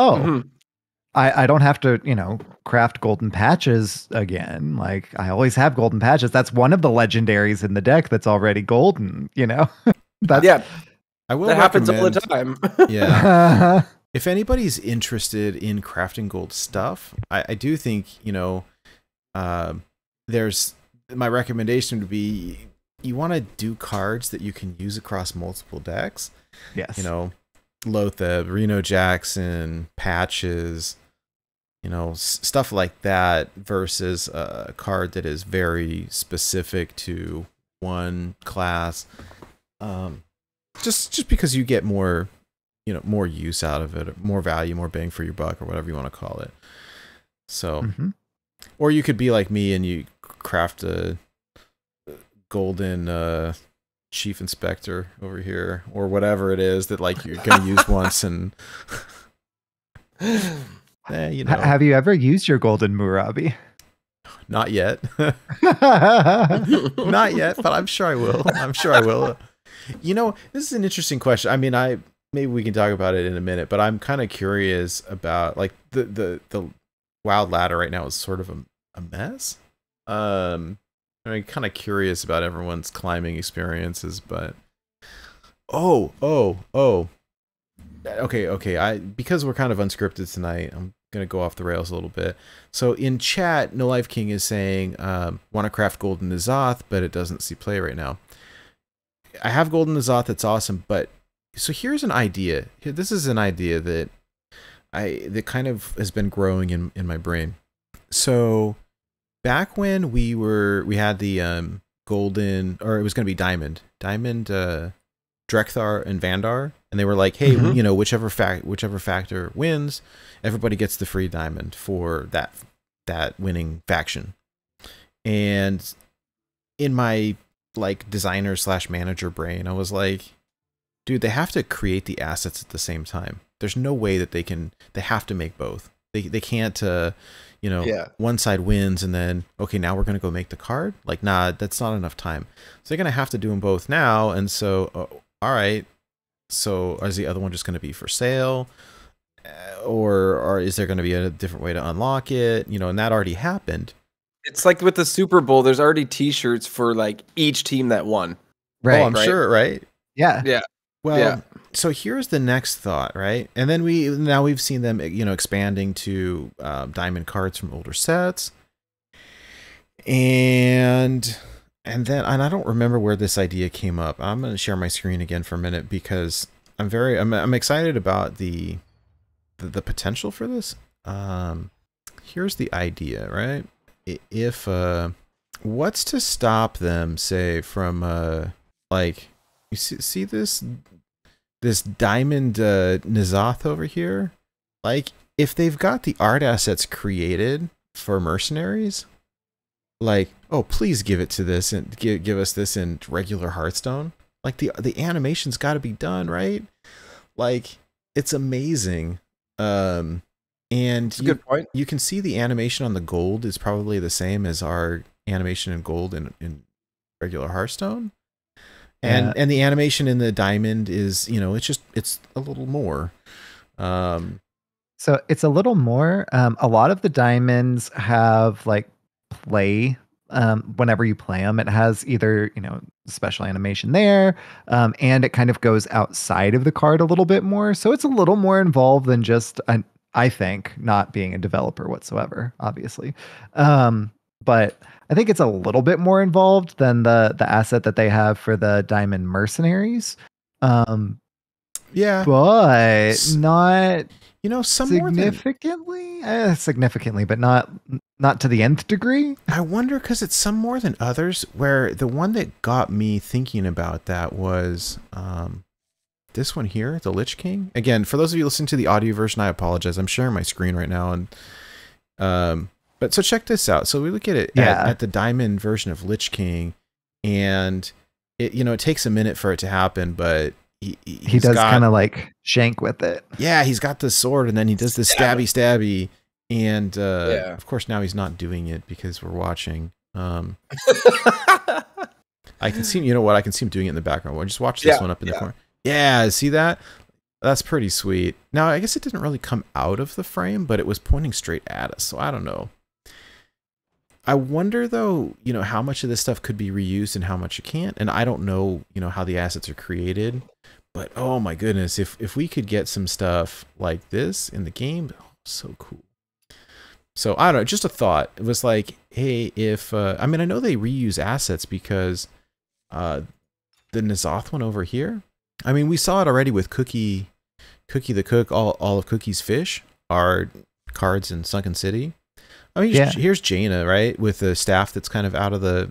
I don't have to, craft golden patches again. Like I always have golden patches. That's one of the legendaries in the deck that's already golden, Yeah. I will that happens all the time. Yeah. If anybody's interested in crafting gold stuff, I do think, there's my recommendation would be you want to do cards that you can use across multiple decks. Yes. Lotheb, Reno Jackson, patches, stuff like that versus a card that is very specific to one class. Just because you get more, more use out of it, more value, more bang for your buck, or whatever you want to call it. So, or you could be like me and you craft a golden chief inspector over here, or whatever it is that like you're gonna use once, and Have you ever used your golden Murabi? Not yet. Not yet, but I'm sure I will. This is an interesting question. I mean, maybe we can talk about it in a minute, but I'm kind of curious about like the wild ladder right now is sort of a mess. I'm kind of curious about everyone's climbing experiences, but okay. Because we're kind of unscripted tonight, I'm gonna go off the rails a little bit. So in chat, No Life King is saying, want to craft Golden N'Zoth, but it doesn't see play right now. I have Golden N'Zoth, that's awesome, but so here's an idea. This is an idea that kind of has been growing in my brain. So back when we had the golden, or it was going to be diamond, Drekthar and Vandar, and they were like, hey, whichever factor wins, everybody gets the free diamond for that winning faction. And in my like designer / manager brain, I was like, dude, they have to create the assets at the same time. There's no way that they have to make both. They can't one side wins and then, okay, now we're going to go make the card. Like, nah, that's not enough time. So they're going to have to do them both now. And so, all right. So is the other one just going to be for sale? Or is there going to be a different way to unlock it? And that already happened. It's like with the Super Bowl, there's already t-shirts for like each team that won. Right. Oh, I'm sure, right? Yeah. Yeah. Well, so here's the next thought, right? And then we've seen them, expanding to diamond cards from older sets, and I don't remember where this idea came up. I'm going to share my screen again for a minute because I'm excited about the potential for this. Here's the idea, right? If what's to stop them, say, from like, you see this diamond N'Zoth over here? Like, if they've got the art assets created for mercenaries, like, oh, please give it to this and give us this in regular Hearthstone. Like, the animation's got to be done, right? Like, it's amazing. And That's a good point. You can see the animation on the gold is probably the same as our animation in gold in regular Hearthstone. And the animation in the diamond is, it's a little more. So it's a little more. A lot of the diamonds have like play. Whenever you play them, it has either, special animation there, and it kind of goes outside of the card a little bit more. So it's a little more involved than just, I think, not being a developer whatsoever, obviously. But I think it's a little bit more involved than the asset that they have for the Diamond Mercenaries. Yeah, but not some more than significantly. Significantly, but not to the nth degree. I wonder, because it's some more than others. Where the one that got me thinking about that was this one here, the Lich King. Again, for those of you listening to the audio version, I apologize. I'm sharing my screen right now, and but so check this out. So we look at it at the diamond version of Lich King, and it takes a minute for it to happen, but he does kind of like shank with it. Yeah, he's got the sword, and then he does the stabby, and of course now he's not doing it because we're watching. I can see, I can see him doing it in the background. Well, just watch this one up in the corner. Yeah, see that? That's pretty sweet. Now, I guess it didn't really come out of the frame, but it was pointing straight at us, so I don't know. I wonder, though, how much of this stuff could be reused and how much it can't. And I don't know, how the assets are created. But, oh my goodness, if we could get some stuff like this in the game, so cool. So, I don't know, just a thought. It was like, hey, if... I know they reuse assets because the N'Zoth one over here, we saw it already with Cookie the Cook, all of Cookie's fish are cards in Sunken City. Here's Jaina, right, with the staff that's kind of out of the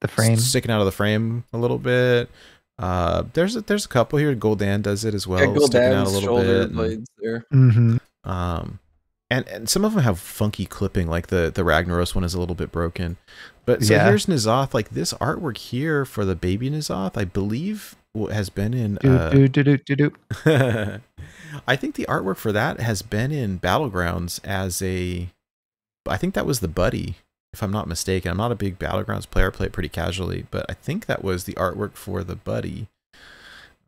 frame, sticking out of the frame a little bit. There's a couple here. Gul'dan does it as well, sticking out a little bit. Blades there. Mm-hmm. And some of them have funky clipping, like the Ragnaros one is a little bit broken. But so here's N'Zoth, like this artwork here for the baby N'Zoth, I believe has been in I think the artwork for that has been in Battlegrounds I think that was the buddy, if I'm not mistaken. I'm not a big Battlegrounds player, I play it pretty casually, but I think that was the artwork for the buddy.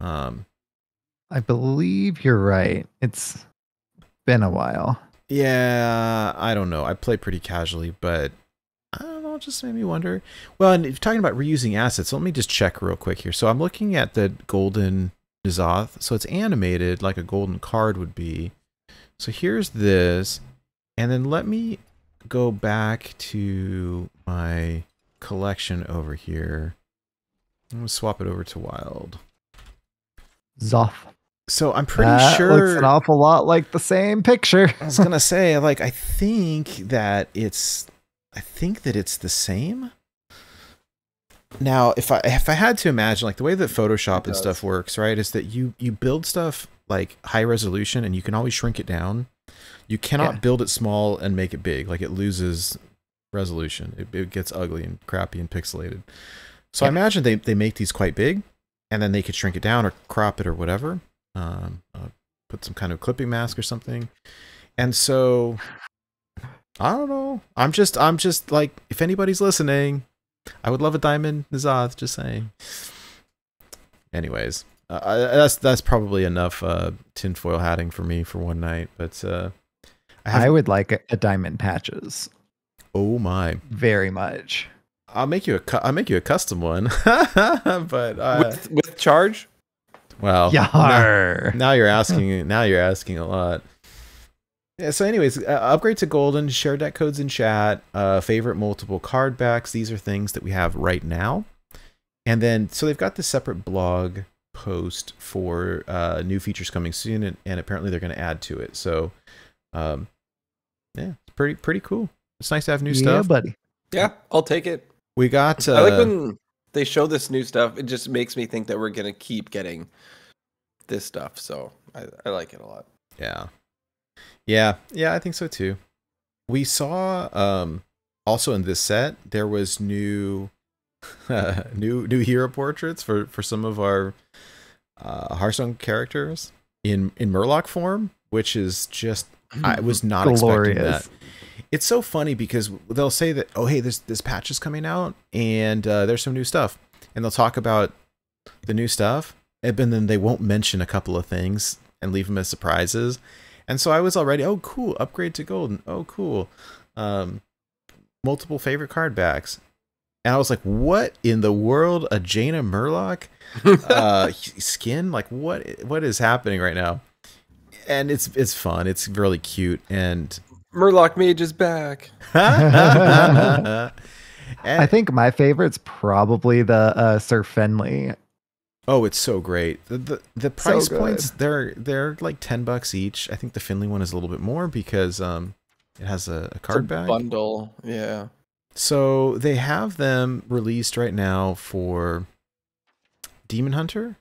I believe you're right. It's been a while. Yeah, I don't know. I play pretty casually, but I don't know, it just made me wonder. Well, and if you're talking about reusing assets, let me just check real quick here. So I'm looking at the golden N'Zoth. So it's animated like a golden card would be. So here's this. And then let me go back to my collection over here. I'm going to swap it over to Wild. Zoth. So I'm pretty sure looks an awful lot like the same picture. I was gonna say, like, I think that it's the same. Now, if I had to imagine, like, the way that Photoshop and stuff works, right, is that you build stuff like high resolution and you can always shrink it down. You cannot build it small and make it big. Like, it loses resolution. It gets ugly and crappy and pixelated. So I imagine they make these quite big, and then they could shrink it down or crop it or whatever. Put some kind of clipping mask or something. And so I don't know. I'm just like, if anybody's listening, I would love a diamond N'Zoth, just saying. Anyways, that's probably enough tinfoil hatting for me for one night, but I would like a diamond patches. Oh my. Very much. I'll make you a custom one. But with charge? Well, Yar. now you're asking. Now you're asking a lot. Yeah. So, anyways, upgrade to golden. Share deck codes in chat. Favorite multiple card backs. These are things that we have right now. And then, so they've got this separate blog post for new features coming soon, and apparently they're going to add to it. So, yeah, it's pretty cool. It's nice to have new stuff, buddy. Yeah, I'll take it. We got. I like when they show this new stuff. It just makes me think that we're gonna keep getting this stuff. So I like it a lot. Yeah, I think so too. We saw also in this set there was new hero portraits for some of our Hearthstone characters in Murloc form, which is just, I was not expecting that. It's so funny because they'll say that, oh, hey, this patch is coming out and there's some new stuff, and they'll talk about the new stuff, and then they won't mention a couple of things and leave them as surprises. And so I was already, oh, cool, upgrade to golden, oh, cool, multiple favorite card backs. And I was like, what in the world? A Jaina Murloc skin? Like, what is happening right now? And it's fun. It's really cute. And Murloc Mage is back. I think my favorite's probably the Sir Fenley Oh, it's so great. The price good. points they're like $10 each. I think the Finley one is a little bit more because it has a card back bundle. Yeah. So they have them released right now for Demon Hunter.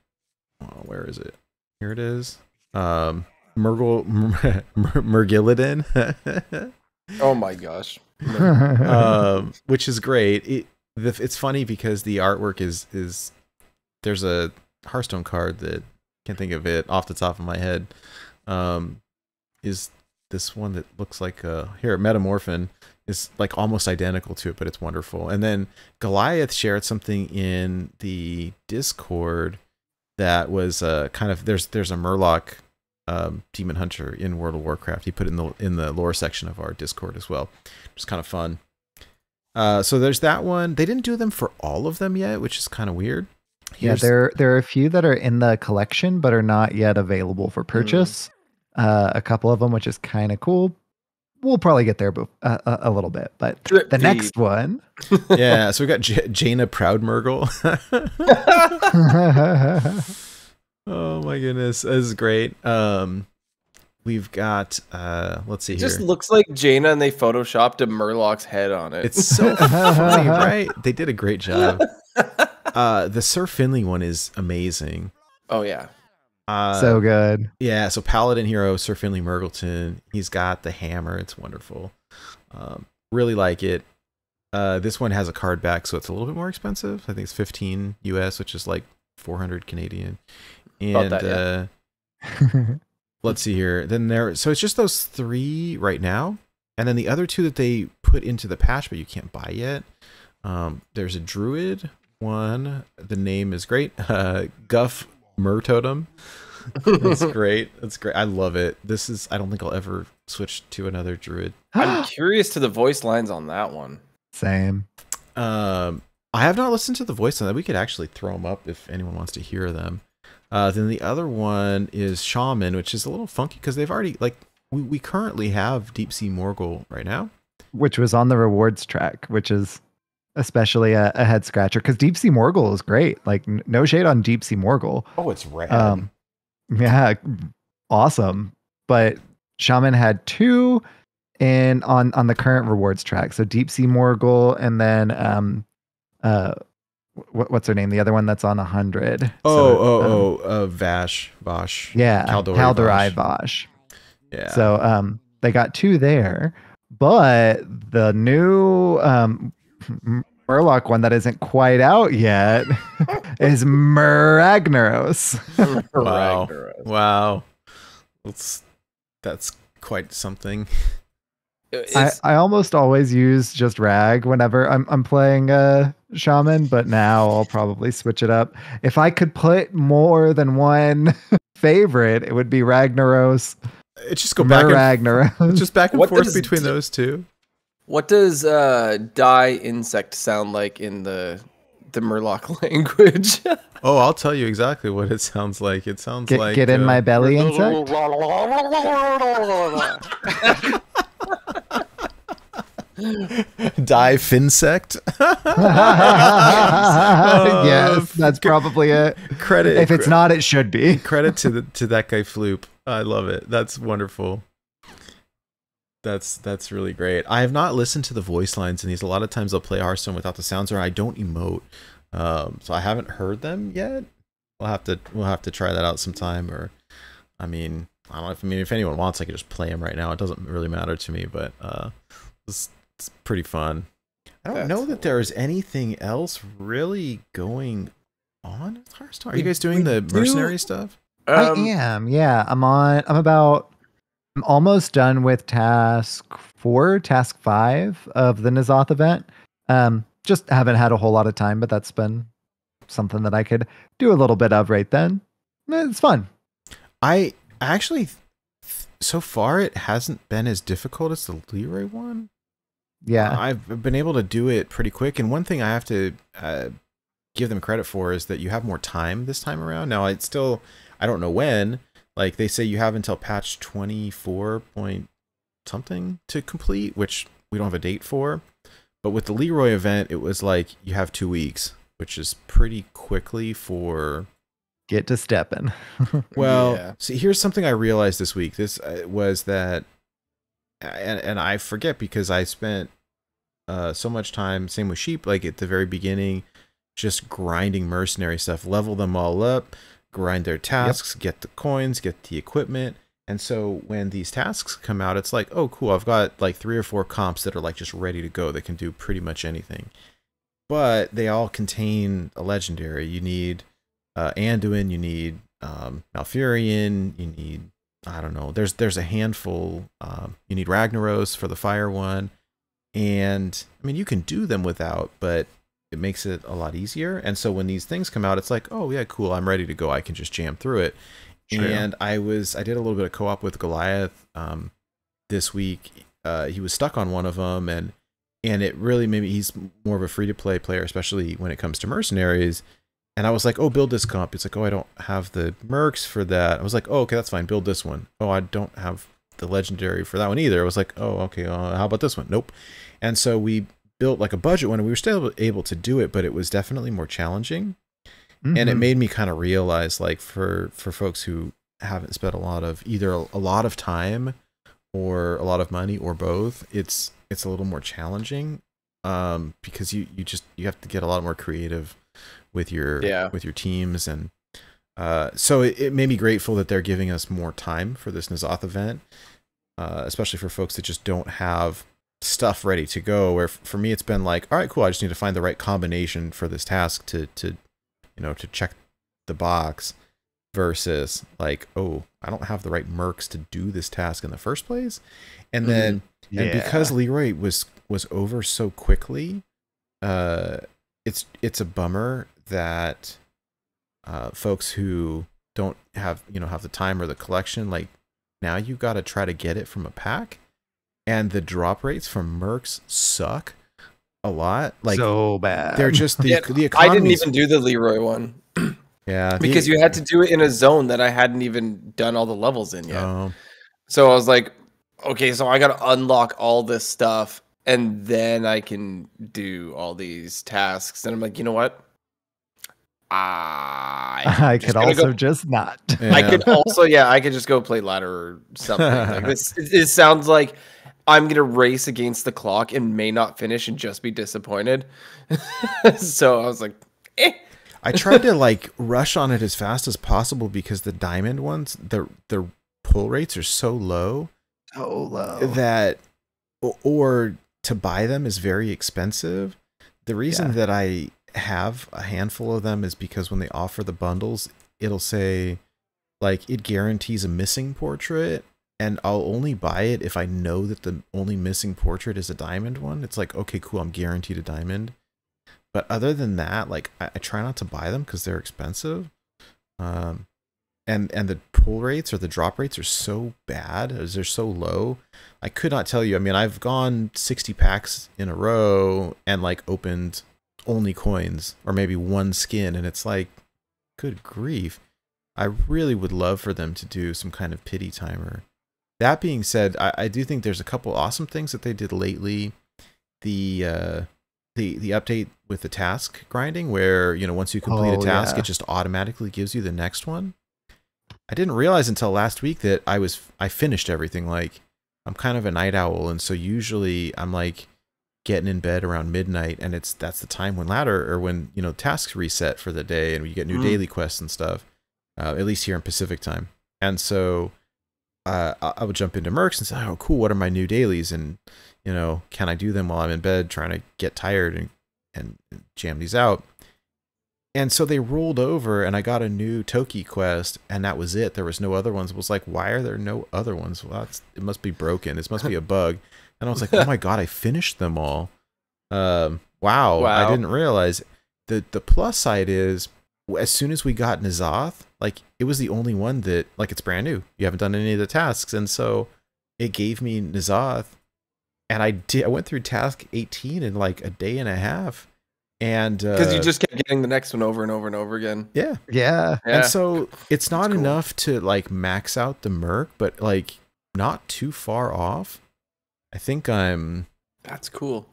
Oh, where is it? Here it is. Murgillidan. Oh my gosh. Which is great. It's funny because the artwork is there's a Hearthstone card that can't think of it off the top of my head. Is this one that looks like here Metamorphin is like almost identical to it, but it's wonderful. And then Goliath shared something in the Discord that was kind of there's a Murloc Demon Hunter in World of Warcraft. He put it in the lore section of our Discord as well. It's kind of fun. So there's that one. They didn't do them for all of them yet, which is kind of weird. Yeah, there are a few that are in the collection but are not yet available for purchase. A couple of them, which is kind of cool. We'll probably get there a little bit, but the next one. Yeah, so we got Jaina Proudmurgle. Oh my goodness, this is great. We've got let's see here. It just looks like Jaina and they photoshopped a Murloc's head on it. It's so funny, right? They did a great job. The Sir Finley one is amazing. Oh yeah. So good. Yeah, so Paladin hero Sir Finley Murgleton. He's got the hammer. It's wonderful. Really like it. This one has a card back, so it's a little bit more expensive. I think it's 15 US, which is like 400 Canadian. And that, let's see here. Then so it's just those 3 right now, and then the other 2 that they put into the patch, but you can't buy yet. There's a Druid one. The name is great. Guff Murtotem. That's great. That's great. I love it. I don't think I'll ever switch to another Druid. I'm curious to the voice lines on that one. Same. I have not listened to the voice on that. We could actually throw them up if anyone wants to hear them. Then the other one is Shaman, which is a little funky because they've already we currently have Deep Sea Morgul right now, which was on the rewards track, which is especially a head scratcher because Deep Sea Morgul is great. Like no shade on Deep Sea Morgul. Oh, it's rad. Yeah, awesome. But Shaman had 2 on the current rewards track. So Deep Sea Morgul and then what's her name? The other one that's on 100. Vosh. Yeah, Tal'Dorei Vosh. Yeah. So they got 2 there, but the new Murloc one that isn't quite out yet is Muragnaros. Wow. That's quite something. I almost always use just Rag whenever I'm playing Shaman, but now I'll probably switch it up. If I could put more than one favorite, it would be Ragnaros. It's just go back Ragnaros. Just back and forth between those 2. What does die insect sound like in the Murloc language? Oh, I'll tell you exactly what it sounds like. It sounds like get in my belly insect. Die Finsect. Yes, that's probably it. Credit if it's not, it should be. Credit to that guy Floop. I love it. That's wonderful. That's really great. I have not listened to the voice lines in these. A lot of times I'll play Hearthstone without the sounds, or I don't emote. So I haven't heard them yet. We'll have to try that out sometime. Or, I don't know. If anyone wants, I could just play them right now. It doesn't really matter to me, but it's pretty fun. I don't know that there is anything else really going on with Hearthstone. Are you guys doing the mercenary stuff? I am. Yeah, I'm almost done with task 5 of the N'Zoth event. Just haven't had a whole lot of time, but that's been something that I could do a little bit of right then. It's fun. I actually, so far, it hasn't been as difficult as the Leroy one. Yeah. I've been able to do it pretty quick. And one thing I have to give them credit for is that you have more time this time around. Now, I don't know when. Like, they say you have until patch 24 point something to complete, which we don't have a date for. But with the Leroy event, it was like you have 2 weeks, which is pretty quickly for Get to stepping. Well, Yeah. see, here's something I realized this week. This was that, and I forget because I spent so much time, same with sheep, like at the very beginning, just grinding mercenary stuff, level them all up, grind their tasks, get the coins, get the equipment. And so when these tasks come out, it's like, oh, cool, I've got like 3 or 4 comps that are like just ready to go. They can do pretty much anything. But they all contain a legendary. You need Anduin, you need Malfurion, you need, I don't know, there's a handful. You need Ragnaros for the fire one. And I mean, you can do them without, but it makes it a lot easier. And so when these things come out, it's like, oh yeah, cool, I'm ready to go. I can just jam through it. True. And I did a little bit of co-op with Goliath this week. He was stuck on one of them, and it really maybe he's more of a free-to-play player, especially when it comes to mercenaries. And I was like, oh, build this comp. It's like, oh, I don't have the mercs for that. I was like, oh, okay, that's fine. Build this one. Oh, I don't have the legendary for that one either. I was like, oh, okay, how about this one? Nope. And so we built like a budget one, and we were still able to do it, but it was definitely more challenging. Mm-hmm. And it made me kind of realize, like, for folks who haven't spent either a lot of time or a lot of money or both, it's a little more challenging because you have to get a lot more creative with your teams. And so it made me grateful that they're giving us more time for this N'Zoth event, especially for folks that just don't have stuff ready to go. Where for me, it's been like, all right, cool, I just need to find the right combination for this task to check the box, versus like, oh, I don't have the right mercs to do this task in the first place. And then and because Leroy was over so quickly, it's a bummer that folks who don't have the time or the collection, like, now you got to try to get it from a pack, and the drop rates from mercs suck a lot. Like, so bad. They're just the economy. I didn't even do the Leroy one. Yeah, because you had to do it in a zone that I hadn't even done all the levels in yet. So I was like, okay, so I got to unlock all this stuff, and then I can do all these tasks. And I'm like, you know what? I could also just not. Yeah. I could just go play ladder or something. Like this. It sounds like I'm gonna race against the clock and may not finish and just be disappointed. So I was like, eh. I tried to like rush on it as fast as possible because the diamond ones, their pull rates are so low that, or to buy them is very expensive. The reason that I have a handful of them is because when they offer the bundles, it'll say like it guarantees a missing portrait, and I'll only buy it if I know that the only missing portrait is a diamond one. It's like, okay, cool, I'm guaranteed a diamond. But other than that, like, I try not to buy them because they're expensive. And the pull rates or the drop rates are so bad, as they're so low. I could not tell you. I mean, I've gone 60 packs in a row and like opened only coins or maybe one skin, and it's like, good grief. I really would love for them to do some kind of pity timer. That being said, I do think there's a couple awesome things that they did lately. The update with the task grinding, where once you complete a task, it just automatically gives you the next one. I didn't realize until last week that I finished everything. Like, I'm kind of a night owl, and so usually I'm like getting in bed around midnight, and that's the time when tasks reset for the day and you get new daily quests and stuff. At least here in Pacific time. And so I would jump into Mercs and say, oh cool, what are my new dailies? And can I do them while I'm in bed trying to get tired and jam these out? And so they rolled over, and I got a new Toki quest, and that was it. There was no other ones. It was like, why are there no other ones? Well, it must be broken. This must be a bug. And I was like, oh my god, I finished them all. Wow. I didn't realize. The plus side is, as soon as we got N'Zoth, like, it was the only one that, like, it's brand new. You haven't done any of the tasks, and so it gave me N'Zoth. And I went through task 18 in like a day and a half, and because you just kept getting the next one over and over and over again. Yeah. And so it's not enough to like max out the merc, but like not too far off. I think I'm. That's cool.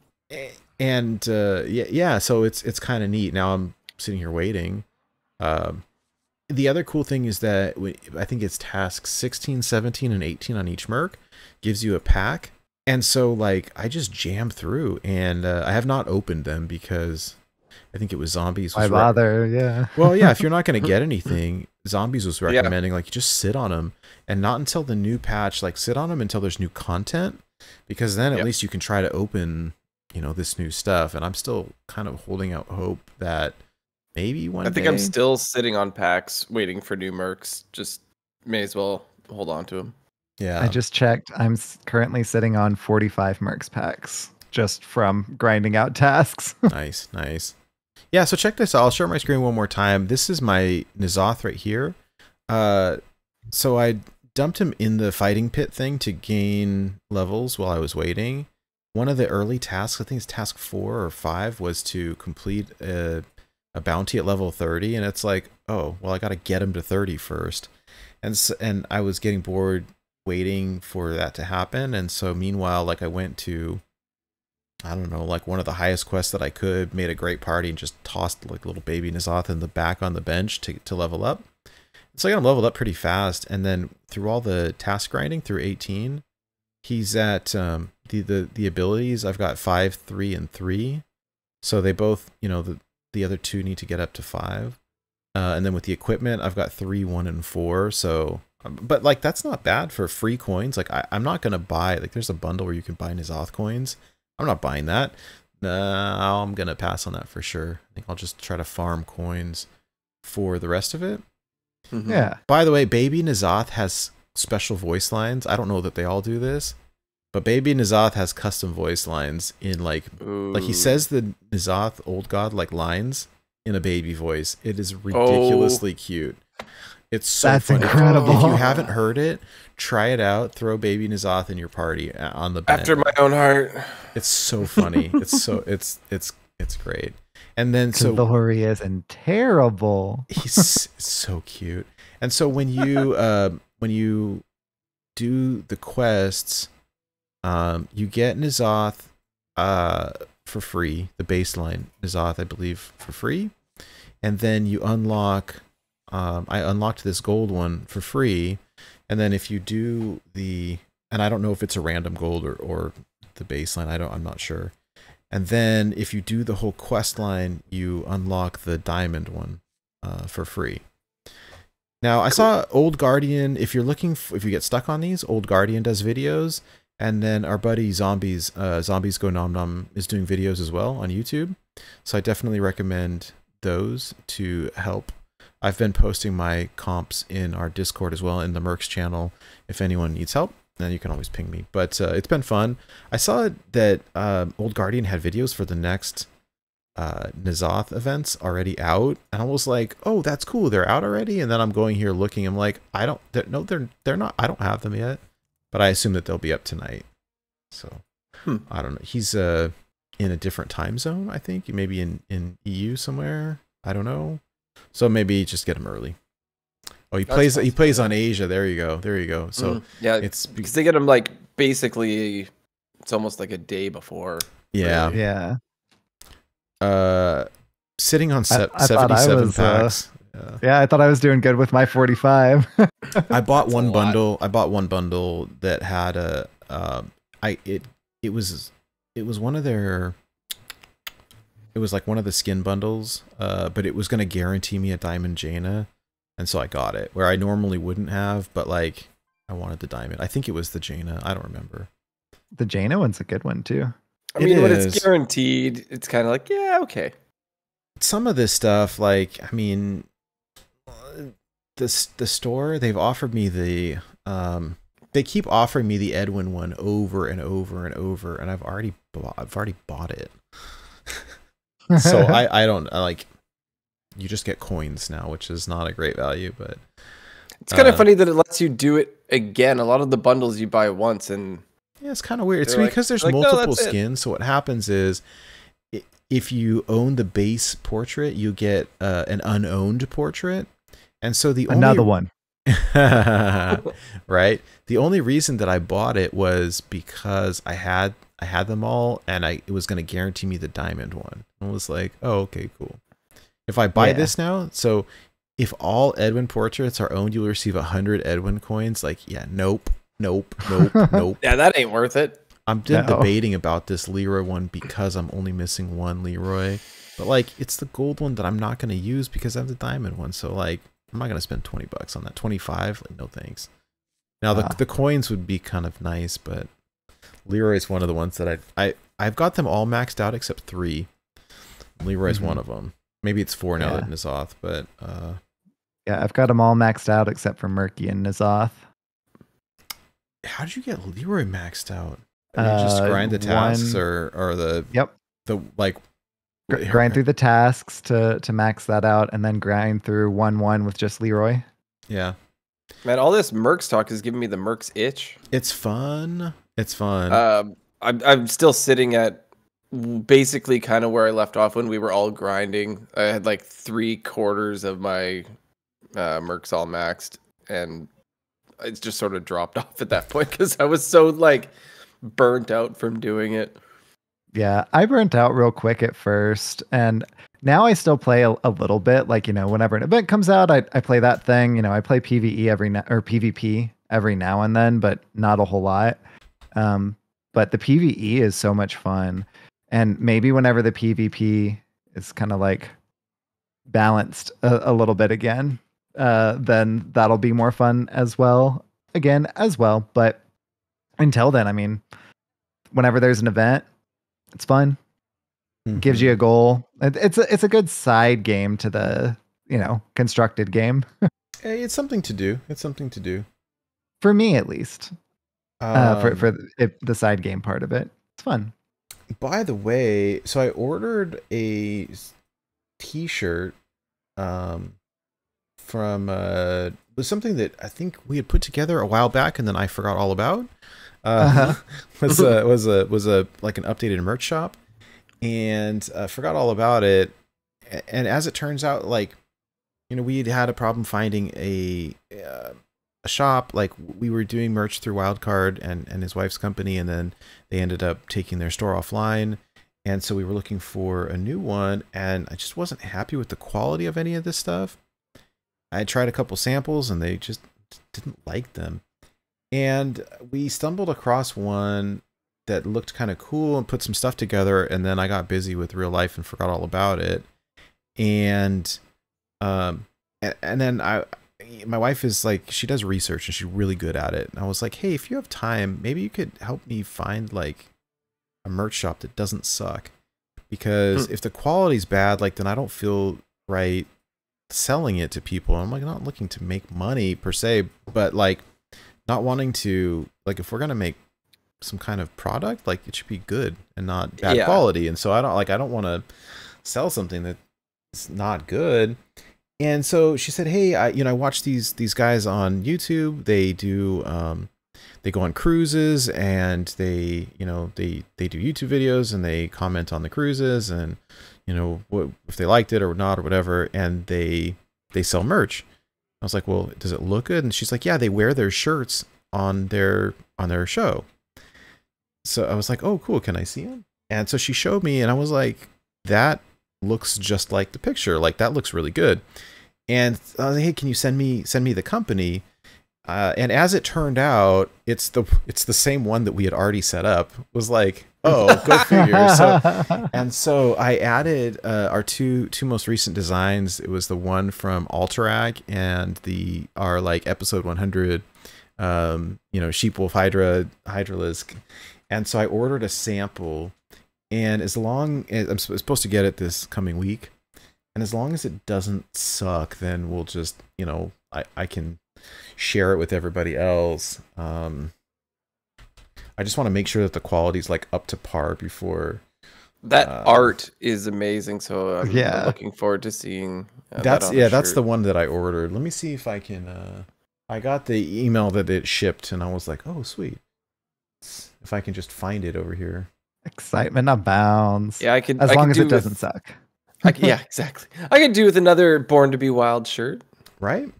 And so it's kind of neat. Now I'm sitting here waiting. the other cool thing is that I think it's tasks 16, 17, and 18 on each merc gives you a pack. And so like I just jammed through, and I have not opened them because I think it was Zombies. Why bother? Yeah. Well, yeah, if you're not going to get anything, Zombies was recommending like you just sit on them, and not until the new patch, like sit on them until there's new content, because then at least you can try to open, you know, this new stuff. And I'm still kind of holding out hope that maybe one day. I think I'm still sitting on packs waiting for new mercs. Just may as well hold on to them. Yeah. I just checked. I'm currently sitting on 45 mercs packs just from grinding out tasks. Nice, nice. Yeah, so check this out. I'll share my screen one more time. This is my N'Zoth right here. So I dumped him in the fighting pit thing to gain levels while I was waiting. One of the early tasks, I think it's task 4 or 5, was to complete a bounty at level 30. And it's like, oh, well, I got to get him to 30 first. And I was getting bored waiting for that to happen. And so meanwhile, like I went to, I don't know, like one of the highest quests that I could, made a great party and just tossed like little baby N'Zoth in the back on the bench to level up. So I got him leveled up pretty fast. And then through all the task grinding through 18, he's at the abilities. I've got 5, 3, and 3. So they both, you know, the other two need to get up to 5. And then with the equipment, I've got 3, 1, and 4. So, but like that's not bad for free coins. Like I'm not gonna buy, like there's a bundle where you can buy N'Zoth coins. I'm not buying that. No, I'm gonna pass on that for sure. I think I'll just try to farm coins for the rest of it. Mm-hmm. Yeah. By the way, Baby N'Zoth has special voice lines. I don't know that they all do this, but Baby N'Zoth has custom voice lines in like he says the N'Zoth old god like lines in a baby voice. It is ridiculously cute. It's so That's funny. incredible. If you haven't heard it, try it out. Throw Baby N'Zoth in your party on the bench. After my own heart. It's so funny. It's great. And then so Glorious and terrible. he's so cute. And so when you do the quests, you get N'Zoth for free, the baseline N'Zoth, I believe, for free. And then you unlock I unlocked this gold one for free. And then if you do and I don't know if it's a random gold or the baseline, I'm not sure. And then if you do the whole quest line, you unlock the diamond one for free. Now, I saw Old Guardian, if you get stuck on these, Old Guardian does videos, and then our buddy Zombies Go Nom Nom is doing videos as well on YouTube. So I definitely recommend those to help. I've been posting my comps in our Discord as well, in the Mercs channel. If anyone needs help, then you can always ping me. But it's been fun. I saw that Old Guardian had videos for the next N'Zoth events already out, and I was like, oh, that's cool, they're out already. And then I'm going here looking, I'm like, they're not, I don't have them yet, but I assume that they'll be up tonight. So I don't know, he's in a different time zone, I think, maybe in EU somewhere, I don't know, so maybe just get him early. Oh, he plays on Asia. There you go. So yeah, it's because they get them like basically, it's almost like a day before. Yeah. Sitting on I 77 packs. Yeah, I thought I was doing good with my 45. I bought one bundle. I bought one bundle that had it was one of their. It was like one of the skin bundles, but it was going to guarantee me a Diamond Jaina, and so I got it, where I normally wouldn't have, but like I wanted the Diamond. I think it was the Jaina. I don't remember. The Jaina one's a good one too. I mean, when it's guaranteed, it's kind of like, yeah, okay. Some of this stuff, like, I mean, the store, they've offered me they keep offering me the Edwin one over and over and over, and I've already bought it. So I don't like. You just get coins now, which is not a great value, but it's kind of funny that it lets you do it again. A lot of the bundles you buy once, and yeah, it's kind of weird. It's because there's multiple skins. So what happens is, if you own the base portrait, you get an unowned portrait, and so another one. Right. The only reason that I bought it was because I had them all, and it was going to guarantee me the diamond one. I was like, oh, okay, cool. If I buy this now, so if all Edwin portraits are owned, you'll receive 100 Edwin coins. Like, yeah, nope. Yeah, that ain't worth it. I'm debating about this Leroy one because I'm only missing one Leroy. But, like, it's the gold one that I'm not going to use because I have the diamond one. So, like, I'm not going to spend 20 bucks on that. 25? Like, no thanks. Now, the coins would be kind of nice, but Leroy's one of the ones that I've got them all maxed out except 3. Leroy's one of them. Maybe it's 4 now that N'Zoth, but... yeah, I've got them all maxed out except for Murky and N'Zoth. How did you get Leroy maxed out? Did you just grind the tasks or the... Yep. The, like... Grind through the tasks to max that out, and then grind through 1-1 with just Leroy. Yeah. Man, all this Mercs talk is giving me the Mercs itch. It's fun. It's fun. I'm still sitting at basically kind of where I left off when we were all grinding. I had like 3/4 of my Mercs all maxed, and it's just sort of dropped off at that point because I was so like burnt out from doing it. Yeah, I burnt out real quick at first, and now I still play a little bit. Like, you know, whenever an event comes out, I play that thing. You know, I play PvE or PvP every now and then, but not a whole lot. But the PvE is so much fun, and maybe whenever the PvP is kind of like balanced a little bit again, then that'll be more fun as well. But until then, I mean, whenever there's an event, it's fun. Gives you a goal. It's a good side game to the, you know, constructed game. Hey, it's something to do. It's something to do. For me, at least. For the side game part of it. It's fun. By the way, so I ordered a t-shirt from was something that I think we had put together a while back and then I forgot all about. was like an updated merch shop, and forgot all about it. And as it turns out, like, you know, we had a problem finding a shop. Like, we were doing merch through Wildcard and his wife's company, and then they ended up taking their store offline. And so we were looking for a new one, and I just wasn't happy with the quality of any of this stuff. I tried a couple samples, and they just didn't like them. And we stumbled across one that looked kind of cool and put some stuff together, and then I got busy with real life and forgot all about it. And then my wife is like, she does research and she's really good at it. And I was like, hey, if you have time, maybe you could help me find like a merch shop that doesn't suck. Because if the quality's bad, like, then I don't feel right selling it to people. I'm like, not looking to make money per se, but like not wanting to, like, if we're going to make some kind of product, like, it should be good and not bad quality. And so I don't want to sell something that's not good. And so she said, hey, I watch these guys on YouTube. They do, they go on cruises, and they do YouTube videos, and they comment on the cruises, and, you know, if they liked it or not or whatever, and they sell merch. I was like, well, does it look good? And she's like, yeah, they wear their shirts on their show. So I was like, oh, cool. Can I see them? And so she showed me, and I was like, that looks just like the picture. Like, that looks really good. And I was like, hey, can you send me the company? And as it turned out, it's the same one that we had already set up. It was like, oh, go figure. So I added our two most recent designs. It was the one from Alterac and our like episode 100, Sheep Wolf Hydralisk. And so I ordered a sample, and as long as I'm supposed to get it this coming week, and as long as it doesn't suck, then we'll just, I can share it with everybody else. I just want to make sure that the quality's like up to par before. That art is amazing, so I'm looking forward to seeing. That's the one that I ordered. Let me see if I can. I got the email that it shipped, and I was like, oh, sweet. If I can just find it over here. Excitement abounds. Yeah, I can. As long as it doesn't suck. Yeah, exactly. I could do with another Born to Be Wild shirt. Right.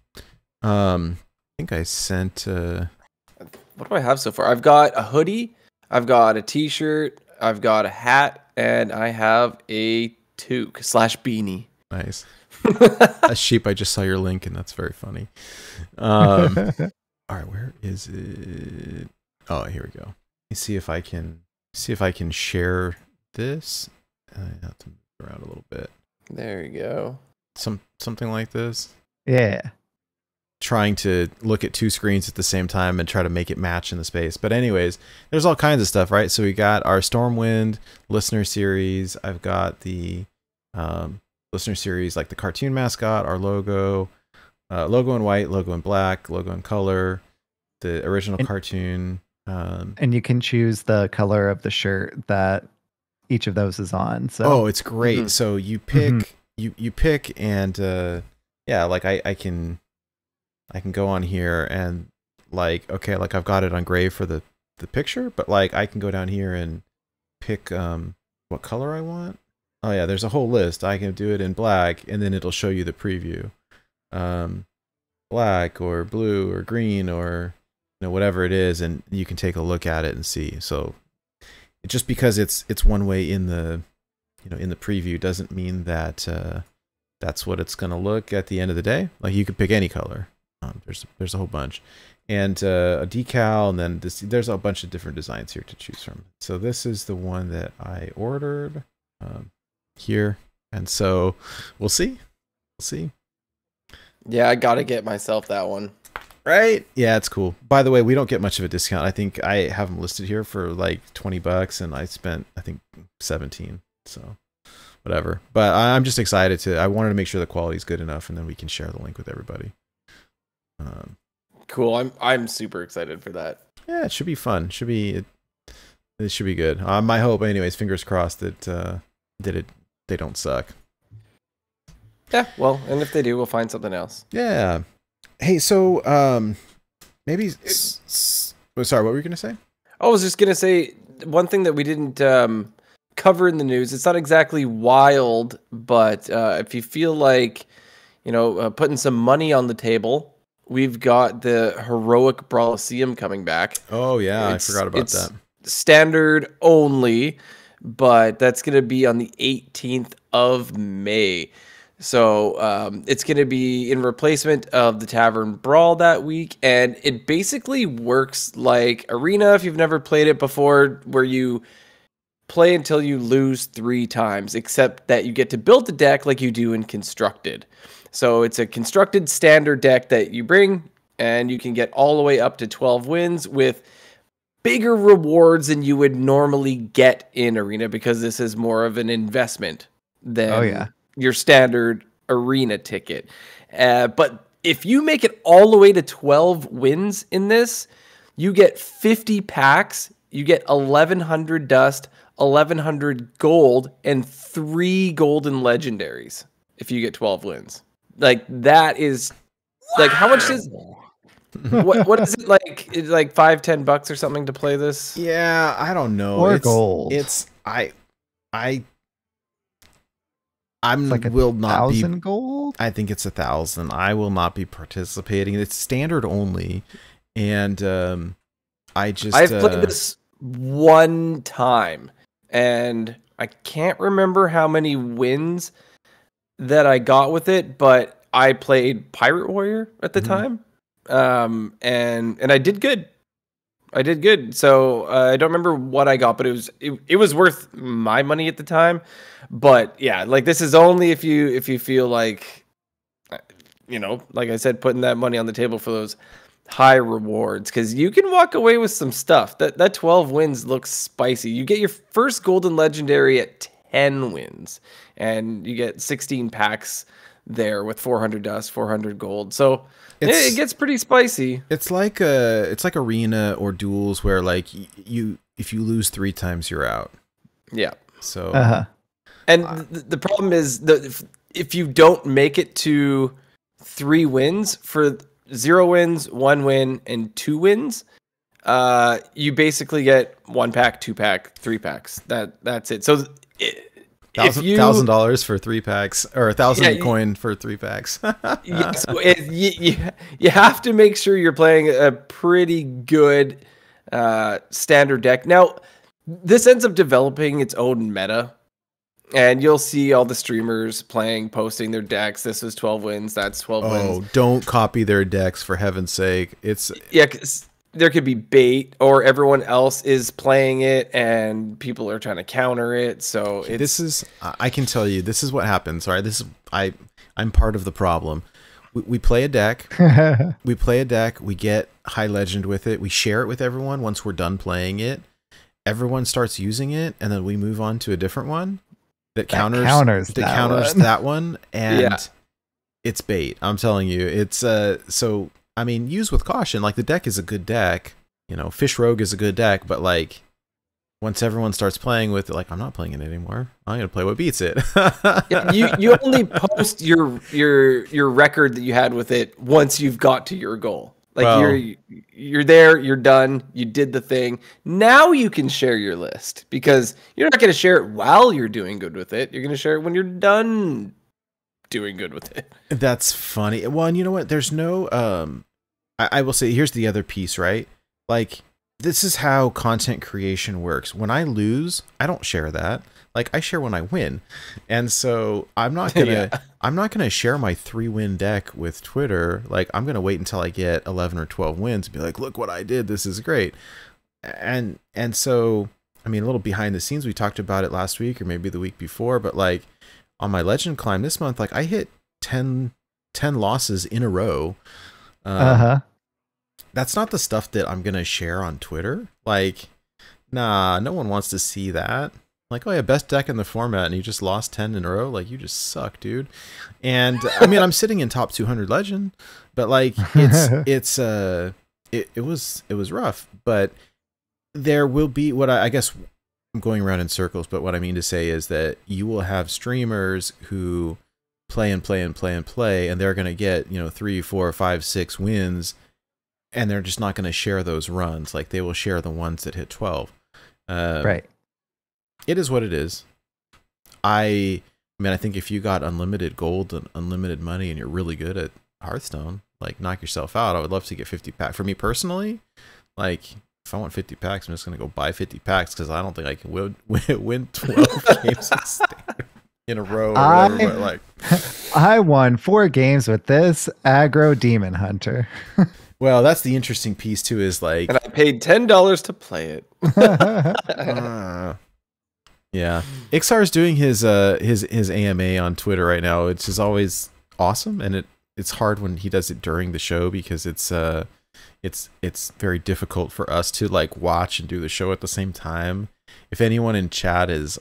I think I sent. What do I have so far? I've got a hoodie, I've got a t-shirt, I've got a hat, and I have a toque / beanie. Nice. A sheep. I just saw your link, and that's very funny. All right, where is it? Oh, here we go. Let me see if I can share this. I have to move around a little bit. There you go. Something like this. Yeah. Trying to look at two screens at the same time and try to make it match in the space. But anyways, there's all kinds of stuff, right? So we got our Stormwind listener series. I've got the listener series, like the cartoon mascot, our logo, logo in white, logo in black, logo in color, the original cartoon. And you can choose the color of the shirt that each of those is on. So it's great. So you pick, you pick, and yeah, like I can go on here and like, okay, like I've got it on gray for the picture, but like I can go down here and pick what color I want. Oh yeah, there's a whole list. I can do it in black, and then it'll show you the preview. Black or blue or green or whatever it is, and you can take a look at it and see. So just because it's one way in the in the preview doesn't mean that that's what it's gonna look at the end of the day. Like you could pick any color. There's a whole bunch, and a decal, and then there's a bunch of different designs here to choose from. So this is the one that I ordered here, and so we'll see. Yeah, I gotta get myself that one. Right? Yeah, it's cool. By the way, we don't get much of a discount. I think I have them listed here for like $20, and I spent I think 17. So whatever. But I'm just excited I wanted to make sure the quality is good enough, and then we can share the link with everybody. Cool. I'm super excited for that. Yeah, it should be fun. It should be good. My hope, anyways. Fingers crossed that they don't suck. Yeah. Well, and if they do, we'll find something else. Yeah. Hey, so maybe. Sorry, what were you gonna say? I was just gonna say one thing that we didn't cover in the news. It's not exactly wild, but if you feel like putting some money on the table, we've got the Heroic Brawliseum coming back. Oh yeah, I forgot about that. Standard only, but that's going to be on the 18th of May. So it's going to be in replacement of the Tavern Brawl that week, and it basically works like Arena if you've never played it before, where you play until you lose 3 times, except that you get to build the deck like you do in Constructed. So it's a constructed standard deck that you bring, and you can get all the way up to 12 wins with bigger rewards than you would normally get in Arena, because this is more of an investment than your standard Arena ticket. But if you make it all the way to 12 wins in this, you get 50 packs, you get 1,100 dust, 1,100 gold, and 3 golden legendaries if you get 12 wins. Like that is like how much is what is it like? It's like $5-10 or something to play this? Yeah, I don't know. Or gold. It's I'm like will not be 1,000 gold. I think it's 1,000. I will not be participating. It's standard only, and I've played this one time, and I can't remember how many wins that I got with it, but I played Pirate Warrior at the time, and I did good. So I don't remember what I got, but it was worth my money at the time. But yeah, like this is only if you feel like, like I said, putting that money on the table for those high rewards, because you can walk away with some stuff. That 12 wins looks spicy. You get your first golden legendary at 10 wins, and you get 16 packs there with 400 dust, 400 gold. So it gets pretty spicy. It's like Arena or Duels, where like if you lose 3 times, you're out. Yeah. So and the problem is that if you don't make it to 3 wins, for 0 wins, 1 win, and 2 wins, you basically get 1 pack, 2 pack, 3 packs. That's it. So $1,000 for 3 packs, or 1,000 coin for 3 packs. Yeah, so you have to make sure you're playing a pretty good standard deck. Now, this ends up developing its own meta. And you'll see all the streamers posting their decks. This was 12 wins. That's 12 wins. Oh, don't copy their decks for heaven's sake. It's yeah, 'cause there could be bait, or everyone else is playing it and people are trying to counter it. So I can tell you, this is what happens. All right, I'm part of the problem. We play a deck. We get high legend with it. We share it with everyone. Once we're done playing it, everyone starts using it, and then we move on to a different one that counters that one, and it's bait. I'm telling you, it's so. I mean, use with caution. Like, the deck is a good deck. You know, Fish Rogue is a good deck, but like, once everyone starts playing with it, like, I'm not playing it anymore. I'm gonna play what beats it. you only post your record that you had with it once you've got to your goal. Like, you're there, you're done, you did the thing. Now you can share your list, because you're not gonna share it while you're doing good with it. You're gonna share it when you're done doing good with it. That's funny. Well, and you know what? There's no I will say, here's the other piece, right? Like, this is how content creation works. When I lose, I don't share that. Like, I share when I win. And so I'm not gonna share my 3-win deck with Twitter. Like, I'm gonna wait until I get 11 or 12 wins and be like, look what I did, this is great. And so, I mean, a little behind the scenes, we talked about it last week or maybe the week before, but like, on my legend climb this month, like, I hit 10 losses in a row. That's not the stuff that I'm gonna share on Twitter. Like, nah, no one wants to see that. Like, oh yeah, best deck in the format, and you just lost 10 in a row. Like, you just suck, dude. And I mean, I'm sitting in top 200 legend, but like, it was rough. But there will be I guess I'm going around in circles, but what I mean to say is that you will have streamers who play and play and play and play, and they're gonna get, 3, 4, 5, 6 wins. And they're just not going to share those runs. Like, they will share the ones that hit 12. Right. It is what it is. I mean, I think if you got unlimited gold and unlimited money and you're really good at Hearthstone, like, knock yourself out. I would love to get 50 packs. For me personally, like, if I want 50 packs, I'm just going to go buy 50 packs, because I don't think I can win 12 games in a row. Or whatever, but like, I won 4 games with this aggro demon hunter. Well, that's the interesting piece too, is like, and I paid $10 to play it. Yeah, Ixar's doing his AMA on Twitter right now, which is always awesome, and it's hard when he does it during the show, because it's very difficult for us to like watch and do the show at the same time. If anyone in chat is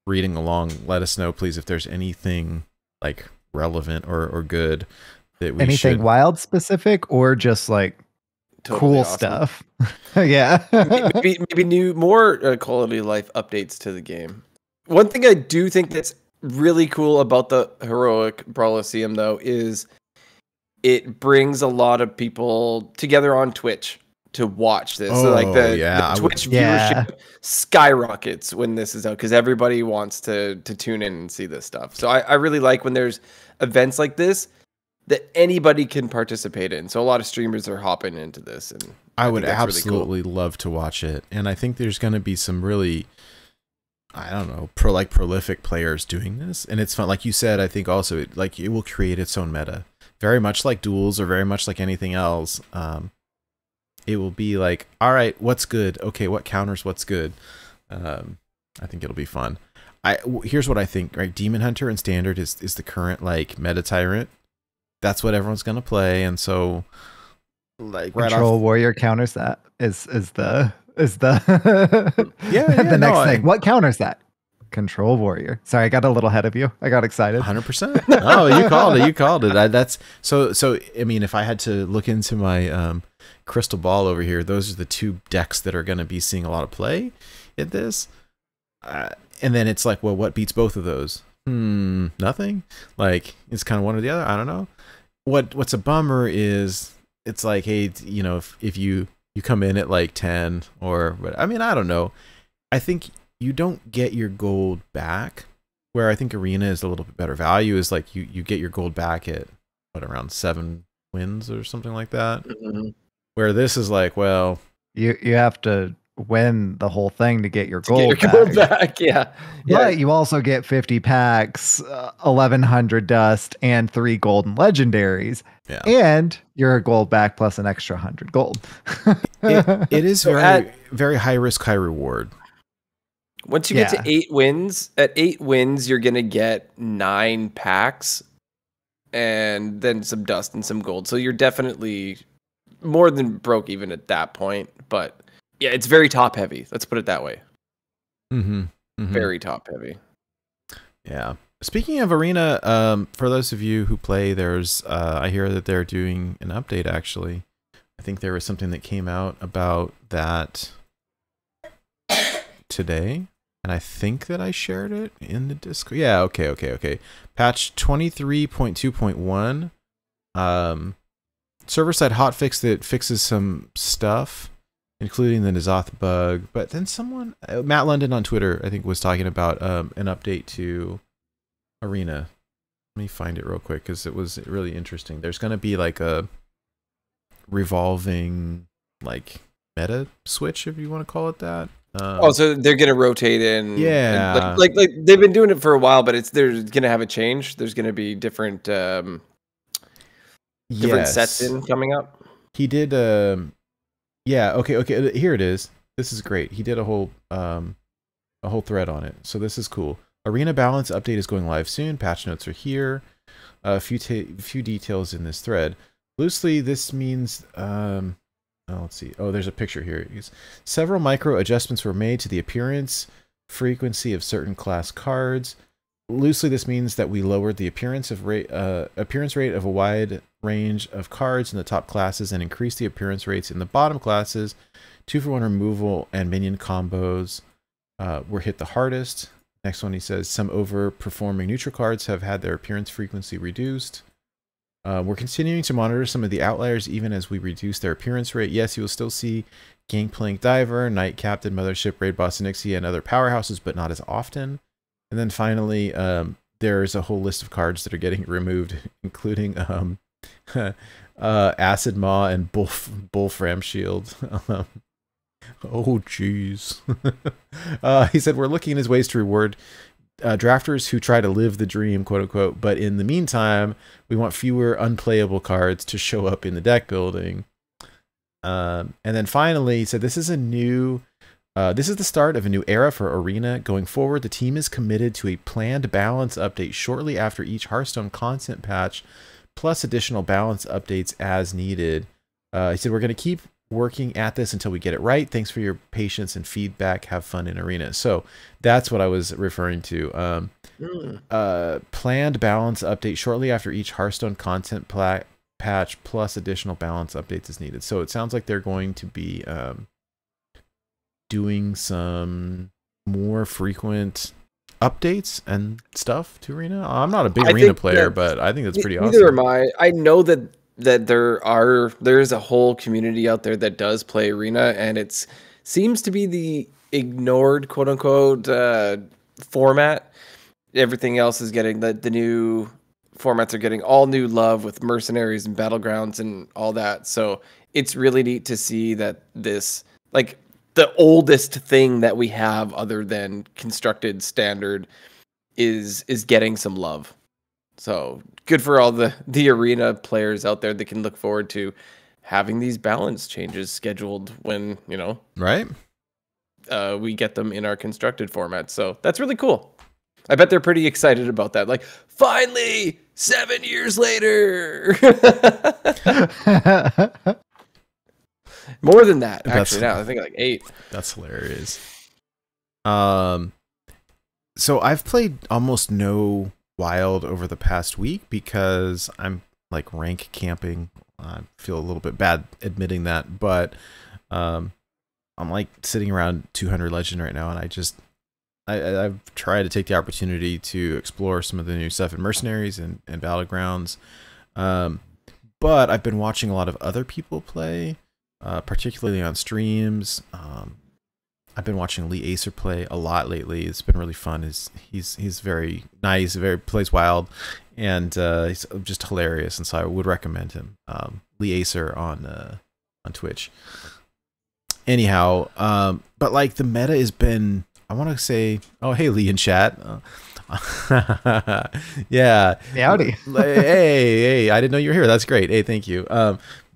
reading along, let us know, please, if there's anything like relevant or good. Anything wild specific, or just like totally cool awesome stuff? Yeah. maybe new, more quality of life updates to the game. One thing I do think that's really cool about the Heroic Brawliseum, though, is it brings a lot of people together on Twitch to watch this. So like the Twitch viewership skyrockets when this is out, because everybody wants to tune in and see this stuff. So I really like when there's events like this that anybody can participate in. So a lot of streamers are hopping into this, and I would absolutely love to watch it. And I think there's going to be some really, I don't know, prolific players doing this, and it's fun. Like you said, I think also it will create its own meta, very much like duels or very much like anything else. It will be like, all right, what's good? Okay, what counters what's good? I think it'll be fun. Here's what I think. Right, Demon Hunter and Standard is the current like meta tyrant. That's what everyone's gonna play, and so like Control Warrior counters that is the yeah, the next thing. What counters that? Control Warrior. Sorry, I got a little ahead of you. I got excited. 100%. Oh, you called it. You called it. That's so. I mean, if I had to look into my crystal ball over here, those are the 2 decks that are going to be seeing a lot of play in this. And then it's like, well, what beats both of those? Nothing. Like, it's kind of one or the other. I don't know. What's a bummer is it's like, hey, if you come in at like 10 but I mean, I don't know. I think you don't get your gold back, where I think Arena is a little bit better value, is like you get your gold back at around 7 wins or something like that. Mm-hmm. Where this is like, well, you have to win the whole thing to get your To get gold your gold back. Yeah. But you also get 50 packs, 1,100 dust, and 3 golden legendaries. Yeah. And you're a gold back plus an extra 100 gold. It is very high risk, high reward. Once you get to 8 wins, at 8 wins, you're going to get 9 packs and then some dust and some gold. So you're definitely more than broke even at that point. But yeah, it's very top heavy. Let's put it that way. Mm-hmm. Mm-hmm. Very top heavy. Yeah. Speaking of Arena, for those of you who play, there's I hear that they're doing an update. Actually, I think there was something that came out about that today, and I think that I shared it in the Discord. Yeah. Okay. Patch 23.2.1. Server-side hotfix that fixes some stuff, including the N'Zoth bug. But then someone, Matt London on Twitter, I think, was talking about an update to Arena. Let me find it real quick because it was really interesting. There's going to be like a revolving like meta switch, if you want to call it that. So they're going to rotate in. Yeah. Like they've been doing it for a while, but there's going to have a change. There's going to be different sets in coming up. He did yeah, okay, here it is. This is great. He did a whole thread on it. So this is cool. Arena balance update is going live soon. Patch notes are here. A few details in this thread. Loosely, this means let's see. Oh, there's a picture here. Several micro adjustments were made to the appearance frequency of certain class cards. Loosely, this means that we lowered the appearance rate of a wide range of cards in the top classes and increased the appearance rates in the bottom classes. 2-for-1 removal and minion combos were hit the hardest. Next one, he says, some overperforming neutral cards have had their appearance frequency reduced. We're continuing to monitor some of the outliers even as we reduce their appearance rate. Yes, you will still see Gangplank Diver, Knight Captain, Mothership, Raid Boss Nixie, and other powerhouses, but not as often. And then finally, there's a whole list of cards that are getting removed, including Acid Maw and Bullfram Shield. Oh, jeez. He said, we're looking at ways to reward drafters who try to live the dream, quote unquote. But in the meantime, we want fewer unplayable cards to show up in the deck building. And then finally, he said, this is the start of a new era for Arena. Going forward, the team is committed to a planned balance update shortly after each Hearthstone content patch, plus additional balance updates as needed. He said, we're going to keep working at this until we get it right. Thanks for your patience and feedback. Have fun in Arena. So that's what I was referring to. Planned balance update shortly after each Hearthstone content patch, plus additional balance updates as needed. So it sounds like they're going to be doing some more frequent updates and stuff to Arena. I'm not a big Arena player, but I think that's pretty awesome. Neither am I. I know that there is a whole community out there that does play Arena, and it seems to be the ignored quote unquote format. Everything else is getting the new formats are getting all new love with mercenaries and battlegrounds and all that. So it's really neat to see that this, like, the oldest thing that we have other than constructed standard is getting some love. So good for all the Arena players out there that can look forward to having these balance changes scheduled when, right? We get them in our constructed format. So that's really cool. I bet they're pretty excited about that. Like, finally, 7 years later. More than that, actually. Now I think like 8. That's hilarious. So I've played almost no Wild over the past week because I'm like rank camping. I feel a little bit bad admitting that, but I'm like sitting around 200 legend right now, and I've tried to take the opportunity to explore some of the new stuff in Mercenaries and Battlegrounds. But I've been watching a lot of other people play, particularly on streams. I've been watching Lee Acer play a lot lately. It's been really fun. He's very nice, plays wild, and he's just hilarious. And so I would recommend him. Lee Acer on Twitch. anyhow, but like the meta has been, I want to say, oh, hey, Lee in chat. Yeah. Howdy. Hey, I didn't know you were here. That's great. Hey, thank you.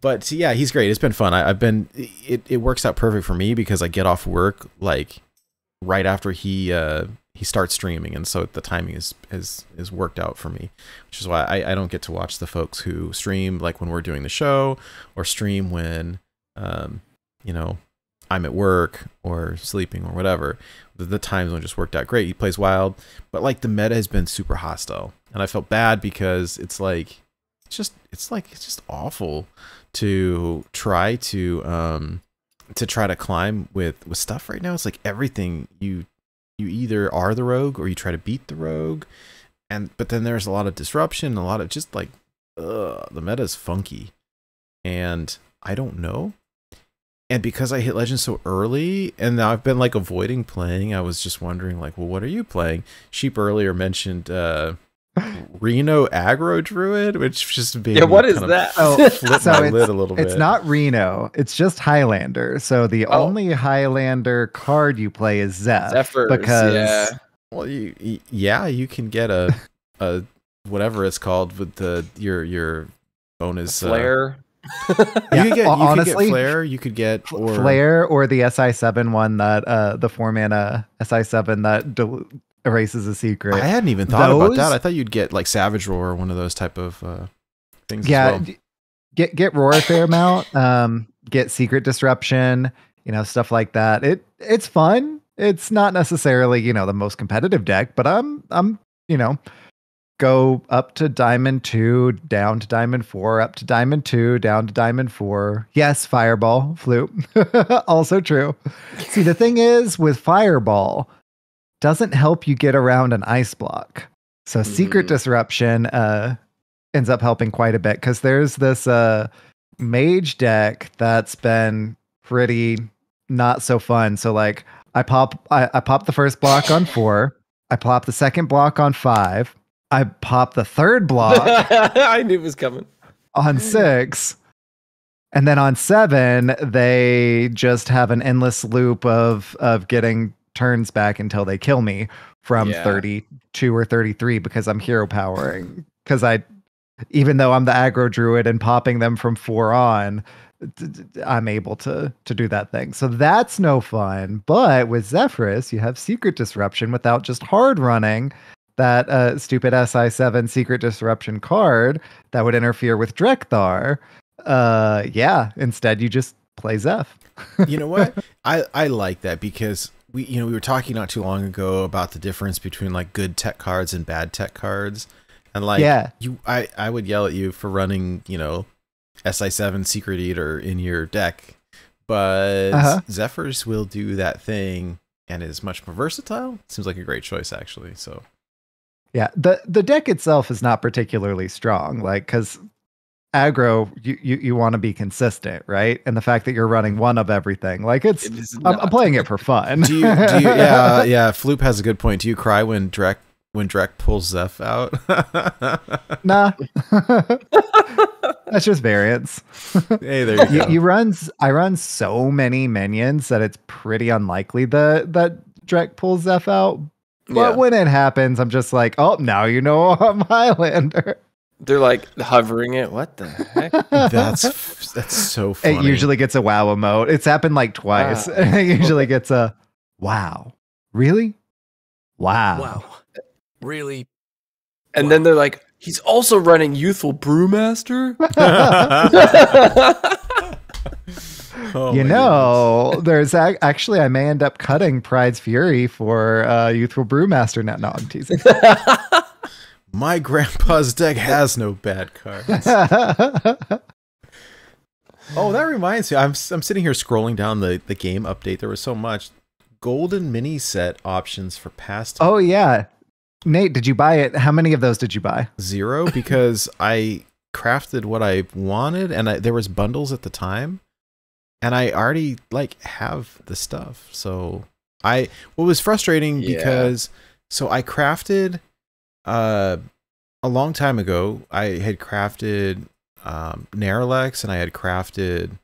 But yeah, he's great. It's been fun. It works out perfect for me because I get off work like right after he starts streaming, and so the timing is worked out for me, which is why I don't get to watch the folks who stream like when we're doing the show, or stream when you know, I'm at work or sleeping or whatever. The time zone just worked out great. He plays wild, but like the meta has been super hostile, and I felt bad because it's just awful to try to climb with stuff right now. It's like everything you either are the rogue or you try to beat the rogue, but then there's a lot of disruption, a lot of just like the meta is funky, and I don't know. And because I hit Legend so early, and now I've been like avoiding playing, I was just wondering like, well, what are you playing? Sheep earlier mentioned Reno Aggro Druid, which just made what is that? Flip my lid a little bit. It's not Reno. It's just Highlander. So the only Highlander card you play is Zephyrs, because well, you can get a whatever it's called with your bonus flare. You could get flare. You could get flare or the SI7 one that the 4-mana SI7 that erases a secret. I hadn't even thought about that. I thought you'd get like Savage Roar or one of those type of things. Yeah, as well. Get Roar Fairmount, get Secret Disruption, stuff like that. It's fun. It's not necessarily the most competitive deck, but I'm go up to Diamond 2, down to Diamond 4, up to Diamond 2, down to Diamond 4. Yes, Fireball, Flute. Also true. See, the thing is with Fireball, doesn't help you get around an ice block. So Secret Disruption ends up helping quite a bit, because there's this mage deck that's been pretty not so fun. So like I pop the first block on 4, I pop the second block on 5, I pop the third block. I knew it was coming. On 6. And then on 7, they just have an endless loop of getting turns back until they kill me from 32 or 33, because I'm hero powering. Because even though I'm the aggro druid and popping them from 4 on, I'm able to do that thing. So that's no fun. But with Zephyrus, you have Secret Disruption without just hard running that stupid SI7 Secret Disruption card that would interfere with Drekthar. Instead you just play Zeph. You know what? I like that, because we were talking not too long ago about the difference between like good tech cards and bad tech cards. And like I would yell at you for running, SI7 Secret Eater in your deck. But Zephyrs will do that thing and is much more versatile. Seems like a great choice, actually. So yeah, the deck itself is not particularly strong, like, because aggro, you want to be consistent, right? And the fact that you're running one of everything, like I'm playing it for fun. Do you yeah, Floop has a good point. Do you cry when Drek pulls Zeph out? Nah. That's just variance. Hey, there you go. I run so many minions that it's pretty unlikely that Drek pulls Zeph out. But when it happens, I'm just like, oh, now I'm Highlander. They're like hovering it. What the heck? That's so funny. It usually gets a wow emote. It's happened like twice. Wow. It usually gets a wow. Really? Wow. Really? And then they're like, he's also running Youthful Brewmaster? There's actually, I may end up cutting Pride's Fury for Youthful Brewmaster. No, I'm teasing. My grandpa's deck has no bad cards. Oh, that reminds me. I'm sitting here scrolling down the game update. There was so much golden mini set options for past. Oh yeah, Nate, did you buy it? How many of those did you buy? 0, because I crafted what I wanted, and there was bundles at the time, and I already have the stuff. So what was frustrating because I crafted a long time ago. I had crafted Neralex, and I had crafted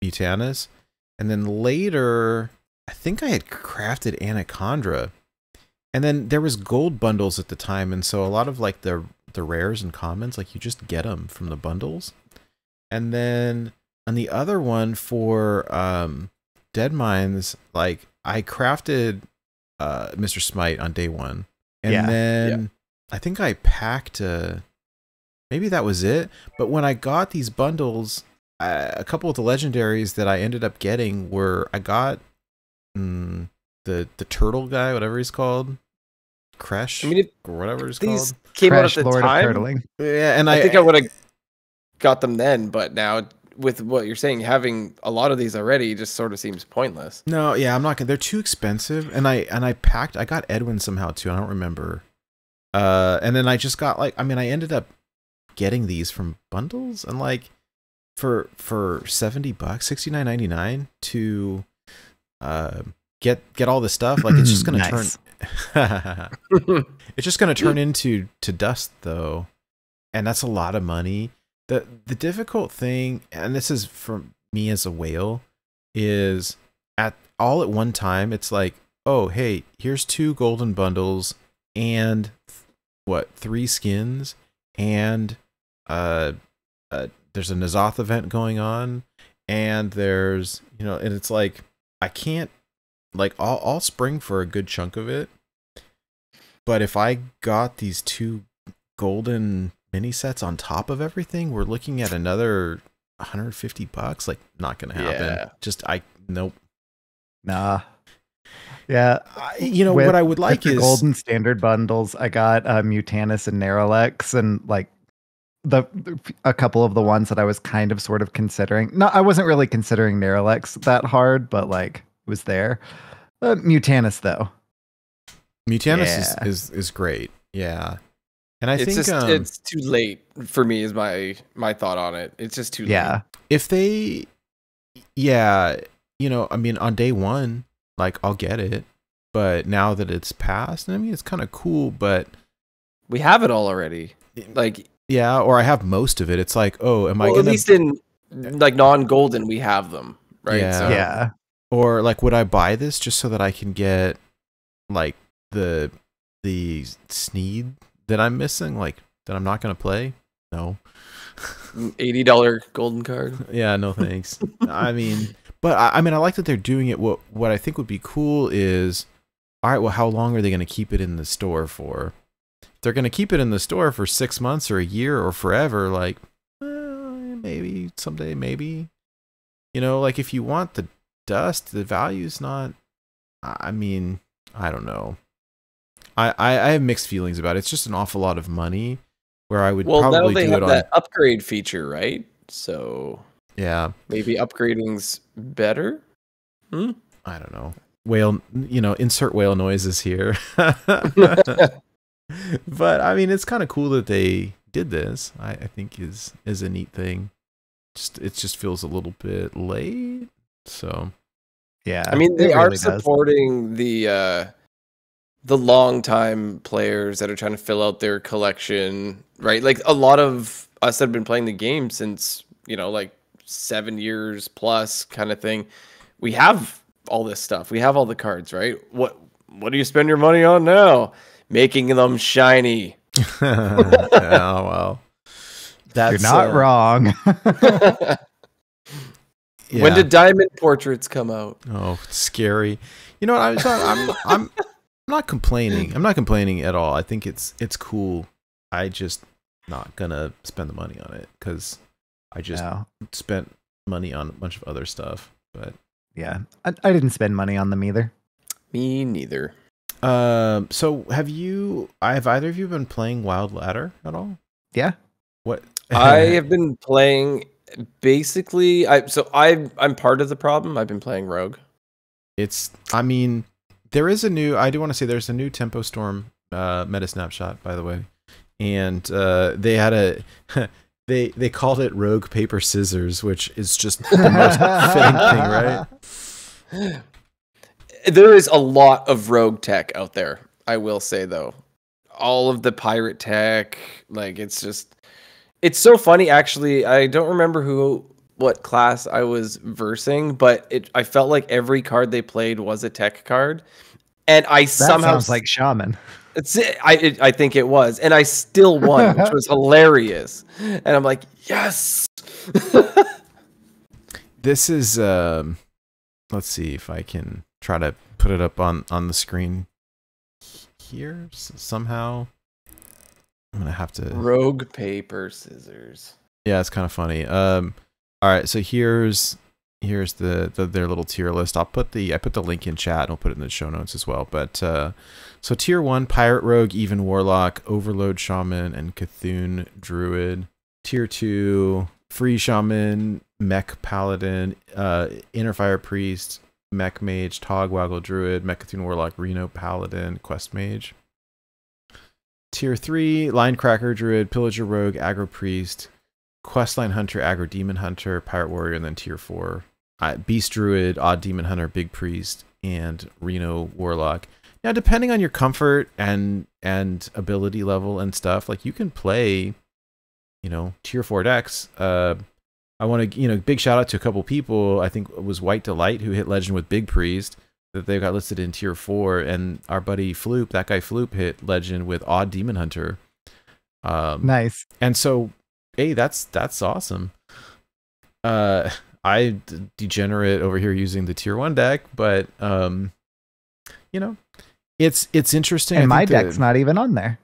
Mutanus, And then later, I think I had crafted Anaconda. And then there was gold bundles at the time, and so a lot of like the rares and commons, like you just get them from the bundles. And then on the other one for Dead Mines, like I crafted Mr. Smite on day 1. And then I think I packed maybe that was it. But when I got these bundles, a couple of the legendaries that I ended up getting were I got the turtle guy, whatever he's called. Kresh, or whatever it's these called. came Kresh, out at the Lord time. of Turtling. Yeah, and I think I would have got them then, but now with what you're saying, having a lot of these already just sort of seems pointless. No, yeah, I'm not gonna. They're too expensive, and I got Edwin somehow too. I don't remember. And then I just got like, I ended up getting these from bundles, and like for $70, $69.99 to get all the stuff. Like it's just gonna turn. It's just gonna turn into dust though, and that's a lot of money. The difficult thing, and this is for me as a whale, is at one time it's like, oh hey, here's 2 golden bundles and 3 skins, and there's a N'Zoth event going on, and there's and it's like I can't, like I'll spring for a good chunk of it, but if I got these 2 golden mini sets on top of everything, we're looking at another $150. Like, not gonna happen. Nope. Nah. Yeah. What I would like is golden standard bundles. I got Mutanus and Neralex, and like a couple of the ones that I was kind of sort of considering. No, I wasn't really considering Neralex that hard, but like it was there. Mutanus though. Mutanus is great. Yeah. And I think it's too late for me is my thought on it. It's just too late. If they on day 1, like I'll get it. But now that it's passed, it's kind of cool, but we have it all already. Like or I have most of it. It's like, oh, am I gonna, at least in like non-golden we have them, right? Yeah. Or like, would I buy this just so that I can get like the Sneed that I'm missing, like that I'm not gonna play? No. $80 golden card. Yeah, no thanks. But I like that they're doing it. What I think would be cool is, all right, well, how long are they gonna keep it in the store for? If they're gonna keep it in the store for 6 months or a year or forever, like maybe someday, maybe. Like if you want the dust, the value's not. I don't know. I have mixed feelings about it. It's just an awful lot of money. Where I would probably now they do have it on that upgrade feature, right? So yeah, maybe upgrading's better. I don't know. Whale, insert whale noises here. But it's kind of cool that they did this. I think is a neat thing. It just feels a little bit late. So yeah, they are supporting the long-time players that are trying to fill out their collection, right? Like a lot of us that have been playing the game since, like 7 years plus kind of thing. We have all this stuff. We have all the cards, right? What do you spend your money on now? Making them shiny. Oh, well. You're not wrong. When did Diamond Portraits come out? Oh, scary. You know what? I'm not complaining. I'm not complaining at all. I think it's cool. I just not gonna spend the money on it because I just spent money on a bunch of other stuff. But yeah, I didn't spend money on them either. Me neither. So have either of you been playing Wild Ladder at all? Yeah. What? I have been playing basically. I'm part of the problem. I've been playing Rogue. There is I do want to say there's a new Tempo Storm meta snapshot, by the way. And they had they called it Rogue Paper Scissors, which is just the most fitting thing, right? There is a lot of Rogue tech out there, I will say, though. All of the pirate tech, like it's so funny, actually. I don't remember who what class I was versing, but I felt like every card they played was a tech card, and I That somehow sounds like Shaman. I think it was, and I still won, which was hilarious. And I'm like, yes. This is let's see if I can try to put it up on the screen here somehow. I'm gonna have to Rogue, paper, scissors. Yeah, it's kind of funny. All right, so here's their little tier list. I put the link in chat and I'll put it in the show notes as well. But so tier 1, Pirate Rogue, Even Warlock, Overload Shaman, and Cthulhu Druid. Tier 2, Free Shaman, Mech Paladin, Inner Fire Priest, Mech Mage, Togwaggle Druid, Mech Cthulhu Warlock, Reno Paladin, Quest Mage. Tier 3, Linecracker Druid, Pillager Rogue, Aggro Priest, Questline Hunter, Aggro Demon Hunter, Pirate Warrior, and then Tier 4, Beast Druid, Odd Demon Hunter, Big Priest, and Reno Warlock. Now, depending on your comfort and ability level and stuff, like you can play, Tier 4 decks. I want to, big shout out to a couple people. I think it was White Delight who hit Legend with Big Priest that they got listed in Tier 4, and our buddy Floop, that guy Floop, hit Legend with Odd Demon Hunter. Nice. And so, hey, that's awesome. I degenerate over here using the Tier 1 deck, but it's interesting. And my deck's not even on there.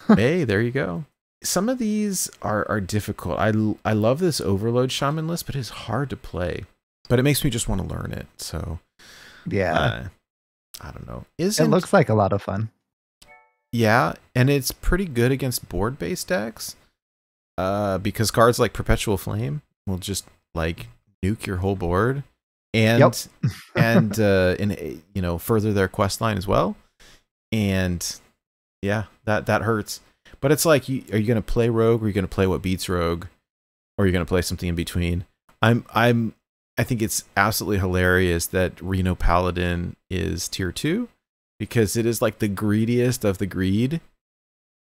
Hey, there you go. Some of these are difficult. I love this Overload Shaman list, but it's hard to play. But it makes me just want to learn it. So yeah, I don't know. It looks like a lot of fun. Yeah, and it's pretty good against board-based decks. Because cards like Perpetual Flame will just like nuke your whole board, and and further their quest line as well. And yeah, that hurts. But it's like, are you going to play Rogue, or are you going to play what beats Rogue, or are you going to play something in between? I think it's absolutely hilarious that Reno Paladin is Tier 2, because it is like the greediest of the greed,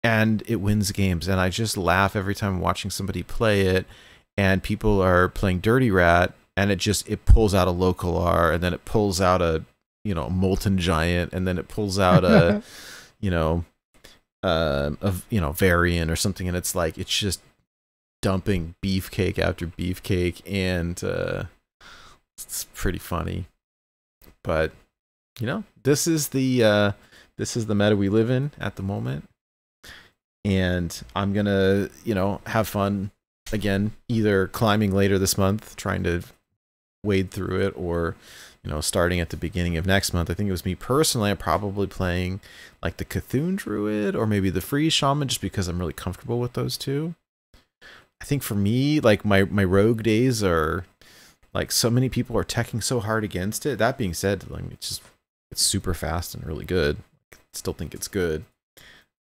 and it wins games. And I just laugh every time I'm watching somebody play it, and people are playing Dirty Rat, and it pulls out a Local R, and then it pulls out a Molten Giant, and then it pulls out a Varian or something, and it's like it's just dumping beefcake after beefcake, and it's pretty funny. But this is the meta we live in at the moment, and I'm gonna have fun again, either climbing later this month, trying to wade through it, or starting at the beginning of next month. I think it was me personally, I'm probably playing like the Cthulhu Druid or maybe the Free Shaman, just because I'm really comfortable with those two. I think for me, like my Rogue days are like, so many people are teching so hard against it. That being said, like, it's super fast and really good. I still think it's good.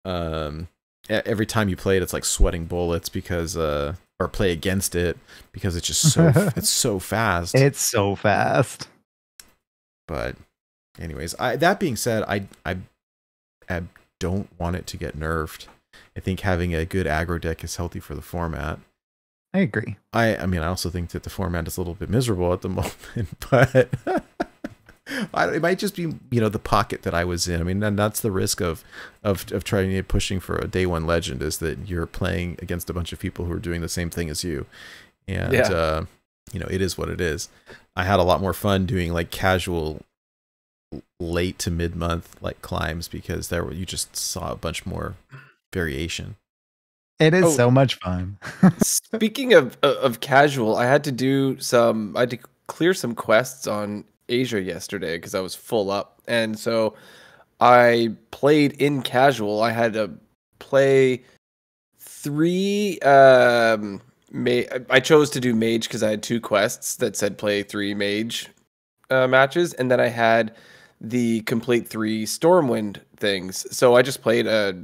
Every time you play it, it's like sweating bullets because or play against it, because it's just it's so fast. It's so fast. But anyways, that being said, I don't want it to get nerfed. I think having a good aggro deck is healthy for the format. I agree. I mean, I also think that the format is a little bit miserable at the moment, but it might just be, the pocket that I was in. I mean, and that's the risk of trying pushing for a day one legend, is that you're playing against a bunch of people who are doing the same thing as you. And, it is what it is. I had a lot more fun doing like casual late to mid-month like climbs, because you just saw a bunch more variation. It is so much fun. Speaking of casual, I had to clear some quests on Asia yesterday because I was full up, and so I played in casual. I had to play 3 I chose to do mage because I had 2 quests that said play 3 mage matches, and then I had the complete 3 Stormwind things. So I just played a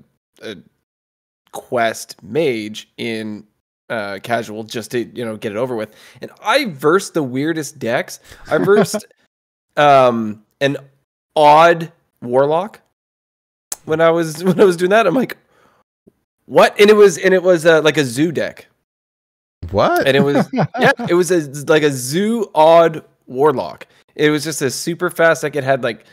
quest mage in casual just to get it over with. And I versed the weirdest decks. I versed an odd warlock when I was doing that. I'm like, what? And it was like a zoo deck. What? And it was it was like a zoo odd warlock. It was just a super fast. Like it had like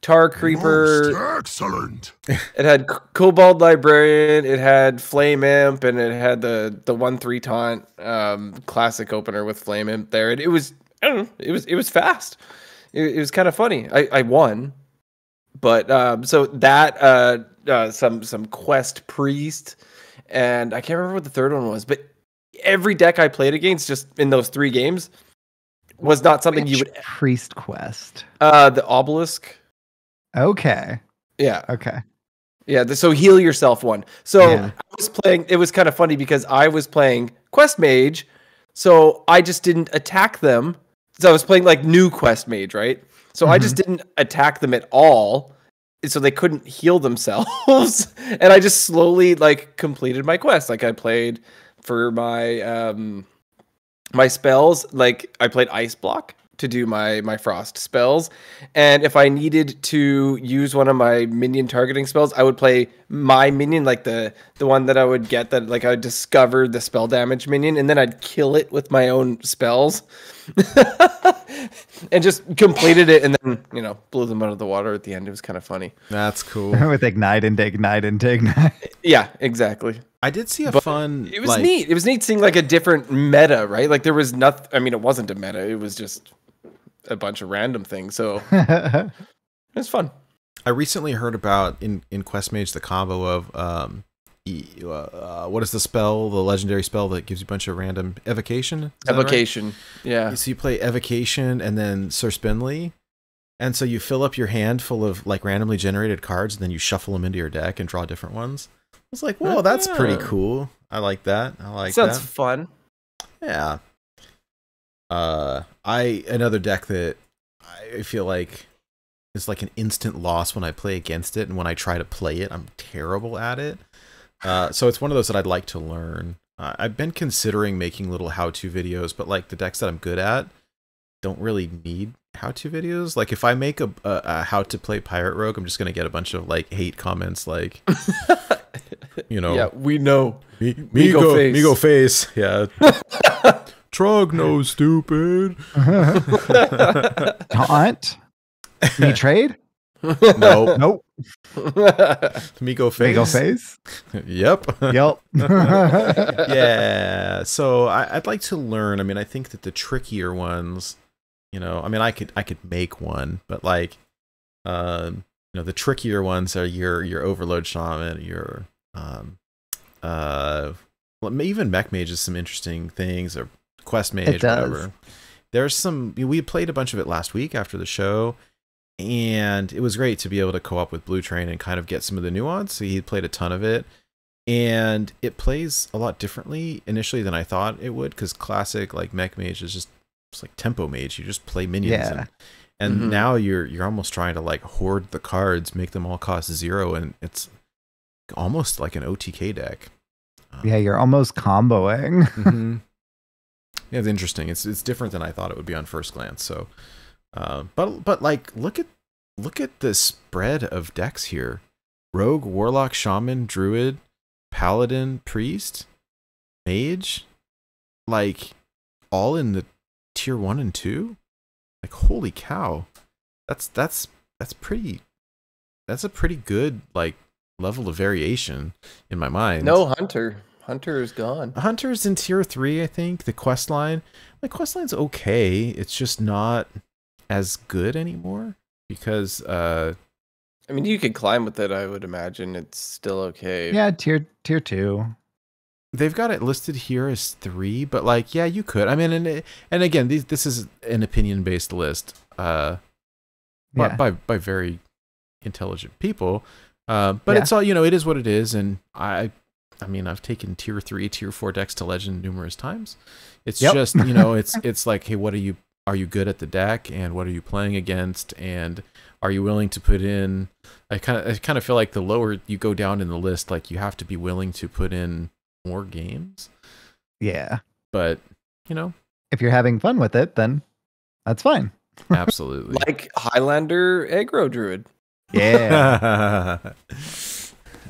Tar Creeper. Most excellent. It had Kobold Librarian. It had Flame Imp, and it had the 1/3 taunt classic opener with Flame Imp there. And it was I don't know. It was fast. It was kind of funny. I won, but so that some Quest Priest, and I can't remember what the third one was, but every deck I played against just in those 3 games was not something you would. Priest Quest. The Obelisk. Okay. Yeah. Okay. Yeah. So heal yourself one. So Yeah. I was playing. It was kind of funny because I was playing Quest Mage, so I just didn't attack them. So I was playing like new Quest Mage, right? So I just didn't attack them at all, so they couldn't heal themselves, and I just slowly like completed my quest. Like I played for my my spells, like I played Ice Block to do my frost spells, and if I needed to use one of my minion targeting spells, I would play my minion, like the one that I would get that like I discovered the spell damage minion, and then I'd kill it with my own spells. And just completed it, and then blew them out of the water at the end. It was kind of funny. That's cool. With ignite and ignite and ignite. Yeah, exactly. I did see a But fun. It was neat. It was neat seeing like a different meta, right? Like there was nothing. I mean, it wasn't a meta. It was just a bunch of random things. So it was fun. I recently heard about in Quest Mage the combo of what is the spell? The legendary spell that gives you a bunch of random evocation. Is that right? Evocation. Yeah. So you play evocation and then Sir Spinley, and so you fill up your hand full of like randomly generated cards, and then you shuffle them into your deck and draw different ones. I was like, whoa, that's pretty cool. I like that. I like that. Sounds fun. Yeah. Another deck that I feel like is like an instant loss when I play against it, and when I try to play it, I'm terrible at it. So it's one of those that I'd like to learn. I've been considering making little how-to videos, but like the decks that I'm good at don't really need how-to videos. Like if I make a how to play Pirate Rogue, I'm just gonna get a bunch of like hate comments, like Yeah, we know. Migo face. Yeah. Trog no stupid. Taunt? Me trade? No. Nope. Migo face. Migo face? Yep. Yep. Yeah. So I'd like to learn. I mean, I think that the trickier ones, I mean, I could make one, but like, the trickier ones are your Overload Shaman, your even Mech Mage is some interesting things, or Quest Mage, whatever. There's some. We played a bunch of it last week after the show, and it was great to be able to co-op with Blue Train and kind of get some of the nuance. So he played a ton of it, and it plays a lot differently initially than I thought it would, because classic like Mech Mage is just like tempo mage. You just play minions, and now you're almost trying to like hoard the cards, make them all cost 0, and it's almost like an OTK deck. Yeah, you're almost comboing. Yeah, it's interesting. It's different than I thought it would be on first glance. So, but like look at the spread of decks here: Rogue, Warlock, Shaman, Druid, Paladin, Priest, Mage, like all in the tier 1 and 2. Like holy cow, that's a pretty good like level of variation in my mind. No Hunter. Hunter is gone. Hunter's in tier 3, I think. The quest line's okay. It's just not as good anymore because I mean, you could climb with it. I would imagine it's still okay. Yeah, tier 2. They've got it listed here as 3, but like, yeah, you could. I mean, and again, this is an opinion-based list, by very intelligent people. But it's all, it is what it is, and I mean, I've taken tier 3, tier 4 decks to legend numerous times. It's just, it's like, hey, are you good at the deck, and what are you playing against, and are you willing to put in? I kind of feel like the lower you go down in the list, like you have to be willing to put in more games. Yeah. But, if you're having fun with it, then that's fine. Absolutely. Like Highlander Aggro Druid. Yeah.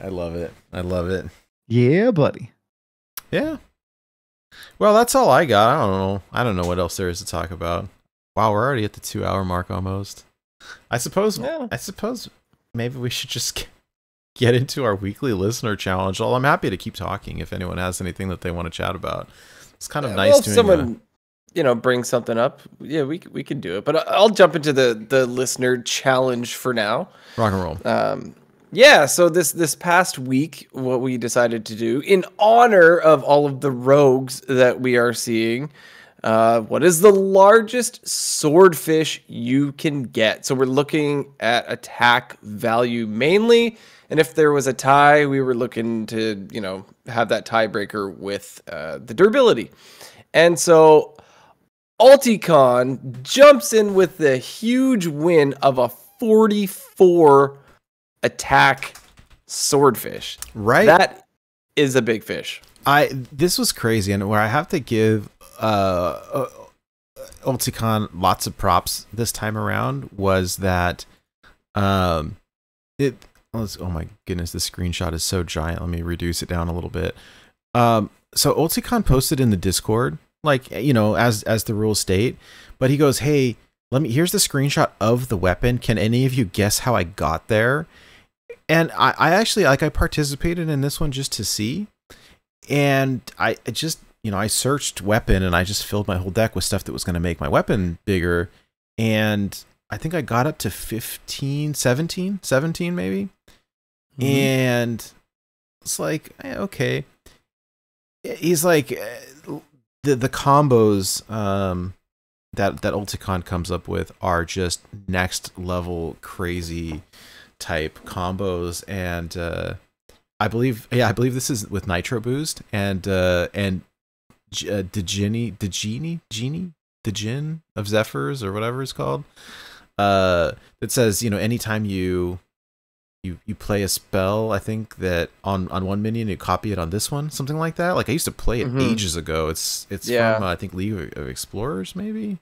I love it. I love it. Yeah, buddy. Yeah. Well, that's all I got. I don't know what else there is to talk about. Wow, we're already at the 2-hour mark almost. I suppose maybe we should just get into our weekly listener challenge. Well, I'm happy to keep talking if anyone has anything that they want to chat about. It's kind of nice well, if doing someone brings something up. Yeah, we can do it. But I'll jump into the listener challenge for now. rock and roll. Yeah, so this past week, what we decided to do in honor of all of the rogues that we are seeing, what is the largest swordfish you can get? So we're looking at attack value mainly, and if there was a tie, we were looking to have that tiebreaker with the durability. And so Alticon jumps in with the huge win of a 44 attack swordfish. Right. That is a big fish. This was crazy, and where I have to give Ulticon lots of props this time around was that oh my goodness, the screenshot is so giant. Let me reduce it down a little bit. So Ulticon posted in the Discord, like, as the rules state, but he goes, "Hey, here's the screenshot of the weapon. Can any of you guess how I got there?" And I actually, I participated in this one just to see. And I just, I searched weapon and I just filled my whole deck with stuff that was going to make my weapon bigger. And I think I got up to 17 maybe. Mm-hmm. And it's like, okay. He's like, the combos that Ulticon comes up with are just next level crazy type combos, and I believe this is with Nitro Boost and the Djinn of Zephyrs or whatever it's called. It says, anytime you play a spell, I think that on one minion you copy it on this one, something like that. Like I used to play it ages ago. It's from I think League of Explorers maybe.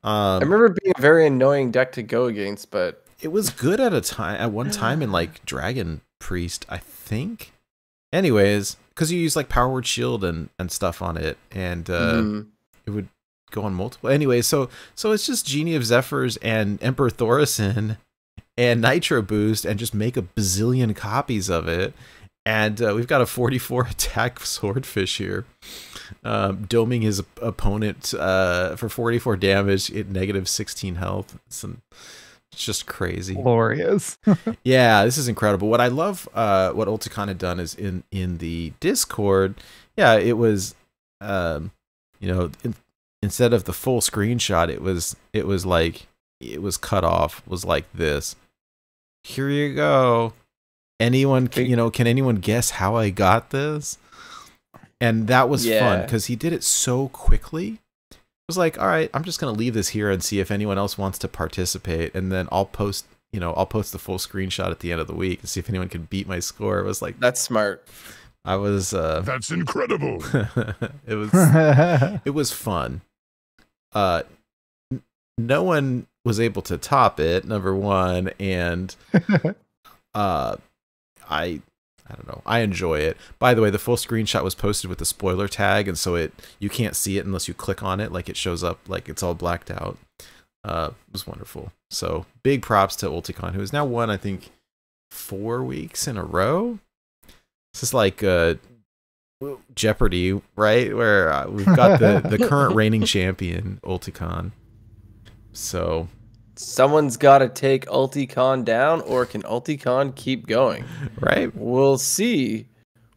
I remember it being a very annoying deck to go against, but it was good at one time in like Dragon Priest, I think. Anyways, because you use like Power Word Shield and stuff on it, and it would go on multiple. Anyway, so it's just Genie of Zephyrs and Emperor Thorison and Nitro Boost, and just make a bazillion copies of it. And we've got a 44 attack swordfish here, doming his opponent for 44 damage at negative 16 health. It's just crazy. Glorious. Yeah, this is incredible. What I love, what Ulticon had done is in the Discord, it was, instead of the full screenshot, it was like, it was cut off, was like this. Here you go. Anyone, can anyone guess how I got this? And that was fun because he did it so quickly. It was like, all right, I'm just gonna leave this here and see if anyone else wants to participate, and then I'll post the full screenshot at the end of the week and see if anyone can beat my score. It was like, that's smart. I was That's incredible. it was fun. No one was able to top it, number one, and I don't know. I enjoy it. By the way, the full screenshot was posted with the spoiler tag, and so you can't see it unless you click on it. Like it shows up, like it's all blacked out. It was wonderful. So big props to Ulticon, who has now won, I think, 4 weeks in a row. This is like Jeopardy, right? Where we've got the current reigning champion, Ulticon. So someone's got to take Ulticon down, or can Ulticon keep going? Right. We'll see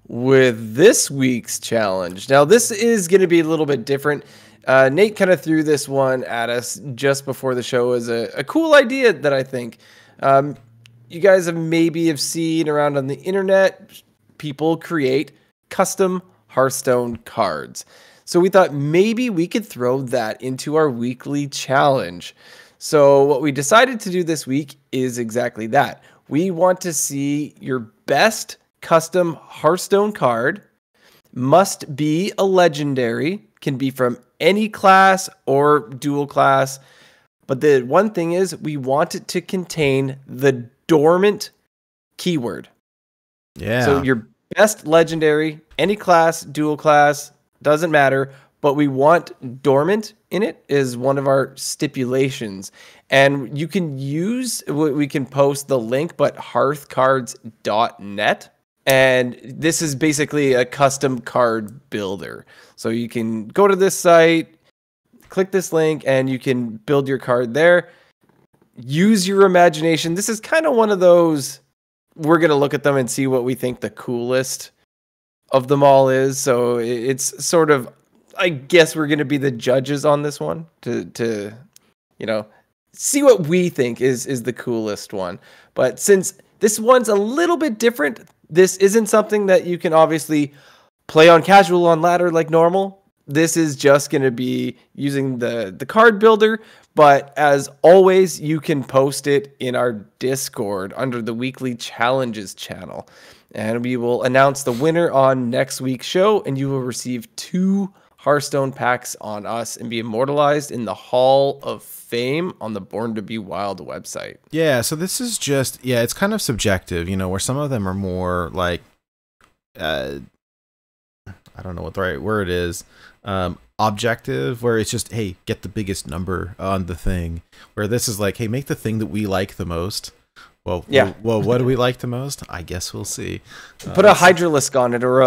with this week's challenge. Now, this is going to be a little bit different. Nate kind of threw this one at us just before the show as a cool idea that I think you guys have seen around on the internet. People create custom Hearthstone cards. So we thought maybe we could throw that into our weekly challenge. So what we decided to do this week is exactly that. We want to see your best custom Hearthstone card. Must be a legendary. Can be from any class or dual class. But the one thing is we want it to contain the dormant keyword. Yeah. So your best legendary, any class, dual class, doesn't matter, but we want dormant in it is one of our stipulations. And you can we can post the link, but hearthcards.net. And this is basically a custom card builder. So you can go to this site, click this link, and you can build your card there. Use your imagination. This is kind of one of those, we're going to look at them and see what we think the coolest of them all is. So it's sort of, I guess we're going to be the judges on this one to see what we think is the coolest one. But since this one's a little bit different, this isn't something that you can obviously play on casual on ladder like normal. This is just going to be using the card builder. But as always, you can post it in our Discord under the weekly challenges channel. And we will announce the winner on next week's show. And you will receive 2 Hearthstone packs on us and be immortalized in the Hall of Fame on the Born to Be Wild website. Yeah, so this is just, it's kind of subjective, where some of them are more like, I don't know what the right word is, objective, where it's just, hey, get the biggest number on the thing, where this is like, hey, make the thing that we like the most. Well, what do we like the most? I guess we'll see. Put a Hydralisk on it, or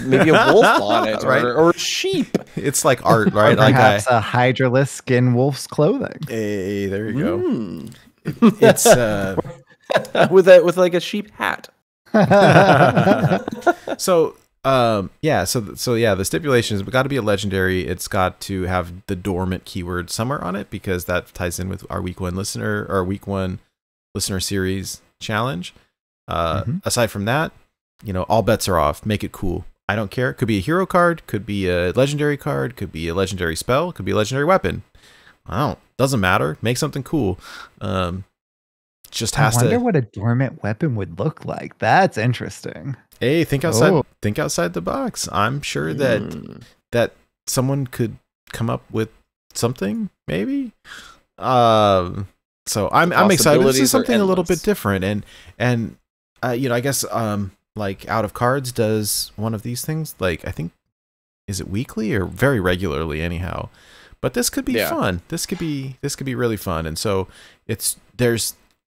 maybe a wolf on it, right? or a sheep. It's like art, right? Or perhaps a Hydralisk in wolf's clothing. Hey, there you go. It's with like a sheep hat. So the stipulation is, we got to be a legendary. It's got to have the dormant keyword somewhere on it, because that ties in with our week one listener series challenge. Aside from that, all bets are off. Make it cool. I don't care. Could be a hero card, could be a legendary card, could be a legendary spell, could be a legendary weapon. Doesn't matter. Make something cool. Just has to. I wonder what a dormant weapon would look like. That's interesting. Hey, think outside the box. I'm sure that someone could come up with something, maybe. So I'm excited. This is something a little bit different, and I guess like Out of Cards does one of these things. Like, I think, is it weekly or very regularly anyhow? But this could be fun. This could be really fun. And so it's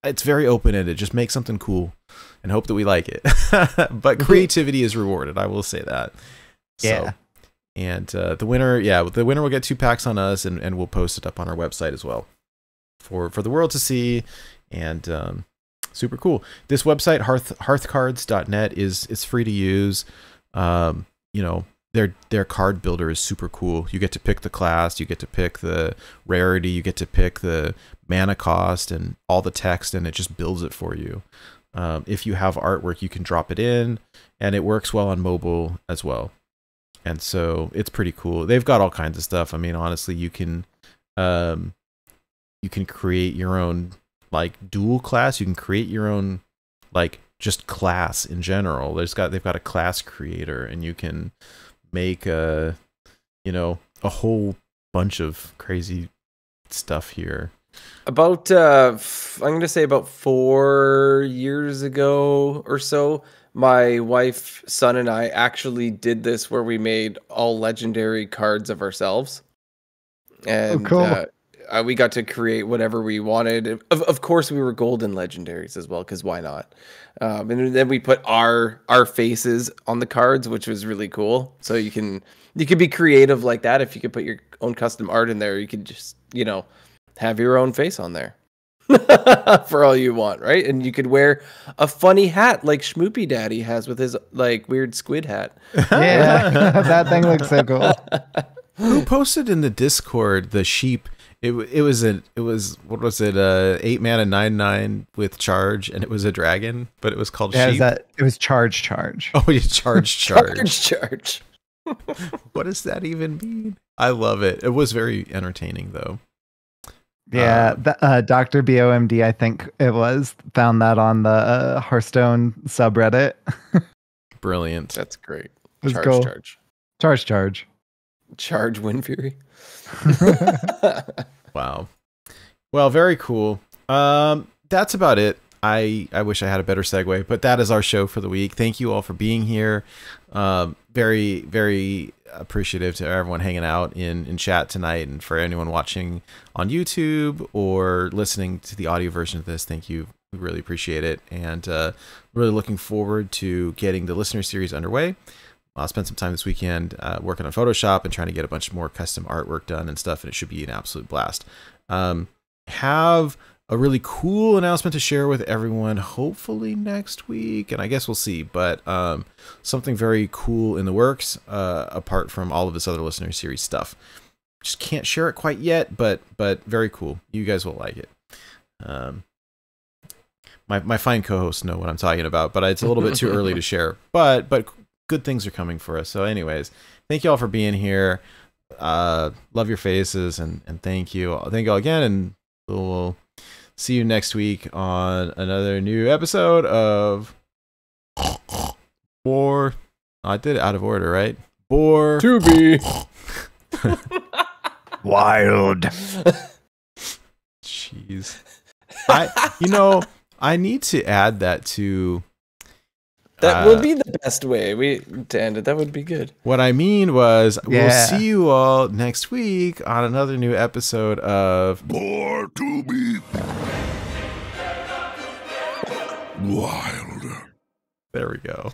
very open ended. Just make something cool and hope that we like it. But creativity is rewarded. I will say that. Yeah. So, and the winner will get 2 packs on us, and we'll post it up on our website as well for the world to see. And super cool. This website, hearthcards.net, is free to use. Their card builder is super cool. You get to pick the class, you get to pick the rarity, you get to pick the mana cost and all the text, and it just builds it for you. If you have artwork, you can drop it in, and it works well on mobile as well. And so it's pretty cool. They've got all kinds of stuff. I mean, honestly, you can create your own like dual class. You can create your own like just class in general. They've got a class creator, and you can make a whole bunch of crazy stuff here. About I'm going to say about 4 years ago or so, my wife, son, and I actually did this, where we made all legendary cards of ourselves. And cool. We got to create whatever we wanted. Of course, we were golden legendaries as well, because why not? And then we put our faces on the cards, which was really cool. So you could be creative like that. If you could put your own custom art in there, you could just have your own face on there for all you want, right? And you could wear a funny hat like Schmoopy Daddy has with his like weird squid hat. Yeah, that thing looks so cool. Who posted in the Discord the sheep? It was what was it? 8 mana 9/9 with charge, and it was a dragon, but it was called sheep. It was charge. Oh, yeah, charge. What does that even mean? I love it. It was very entertaining though. Yeah, Dr. BOMD, I think it was, found that on the Hearthstone subreddit. Brilliant. That's great. Charge Wind Fury. Wow. Well, very cool. That's about it. I wish I had a better segue, but that is our show for the week. Thank you all for being here. Very, very appreciative to everyone hanging out in chat tonight, and for anyone watching on YouTube or listening to the audio version of this. Thank you. We really appreciate it, and really looking forward to getting the listener series underway. I'll spend some time this weekend working on Photoshop and trying to get a bunch more custom artwork done and stuff, and it should be an absolute blast. Have a really cool announcement to share with everyone, hopefully next week, and I guess we'll see, but something very cool in the works, apart from all of this other listener series stuff. Just can't share it quite yet, but very cool. You guys will like it. My fine co-hosts know what I'm talking about, but it's a little bit too early to share, but good things are coming for us. So anyways, thank you all for being here. Love your faces, and thank you all again, and we'll see you next week on another new episode of Boar. I did it out of order, right? Boar To be Wild. Jeez. I need to add that to. That would be the best way to end it. That would be good. What I mean was, Yeah. we'll see you all next week on another new episode of Boar to be wild. There we go.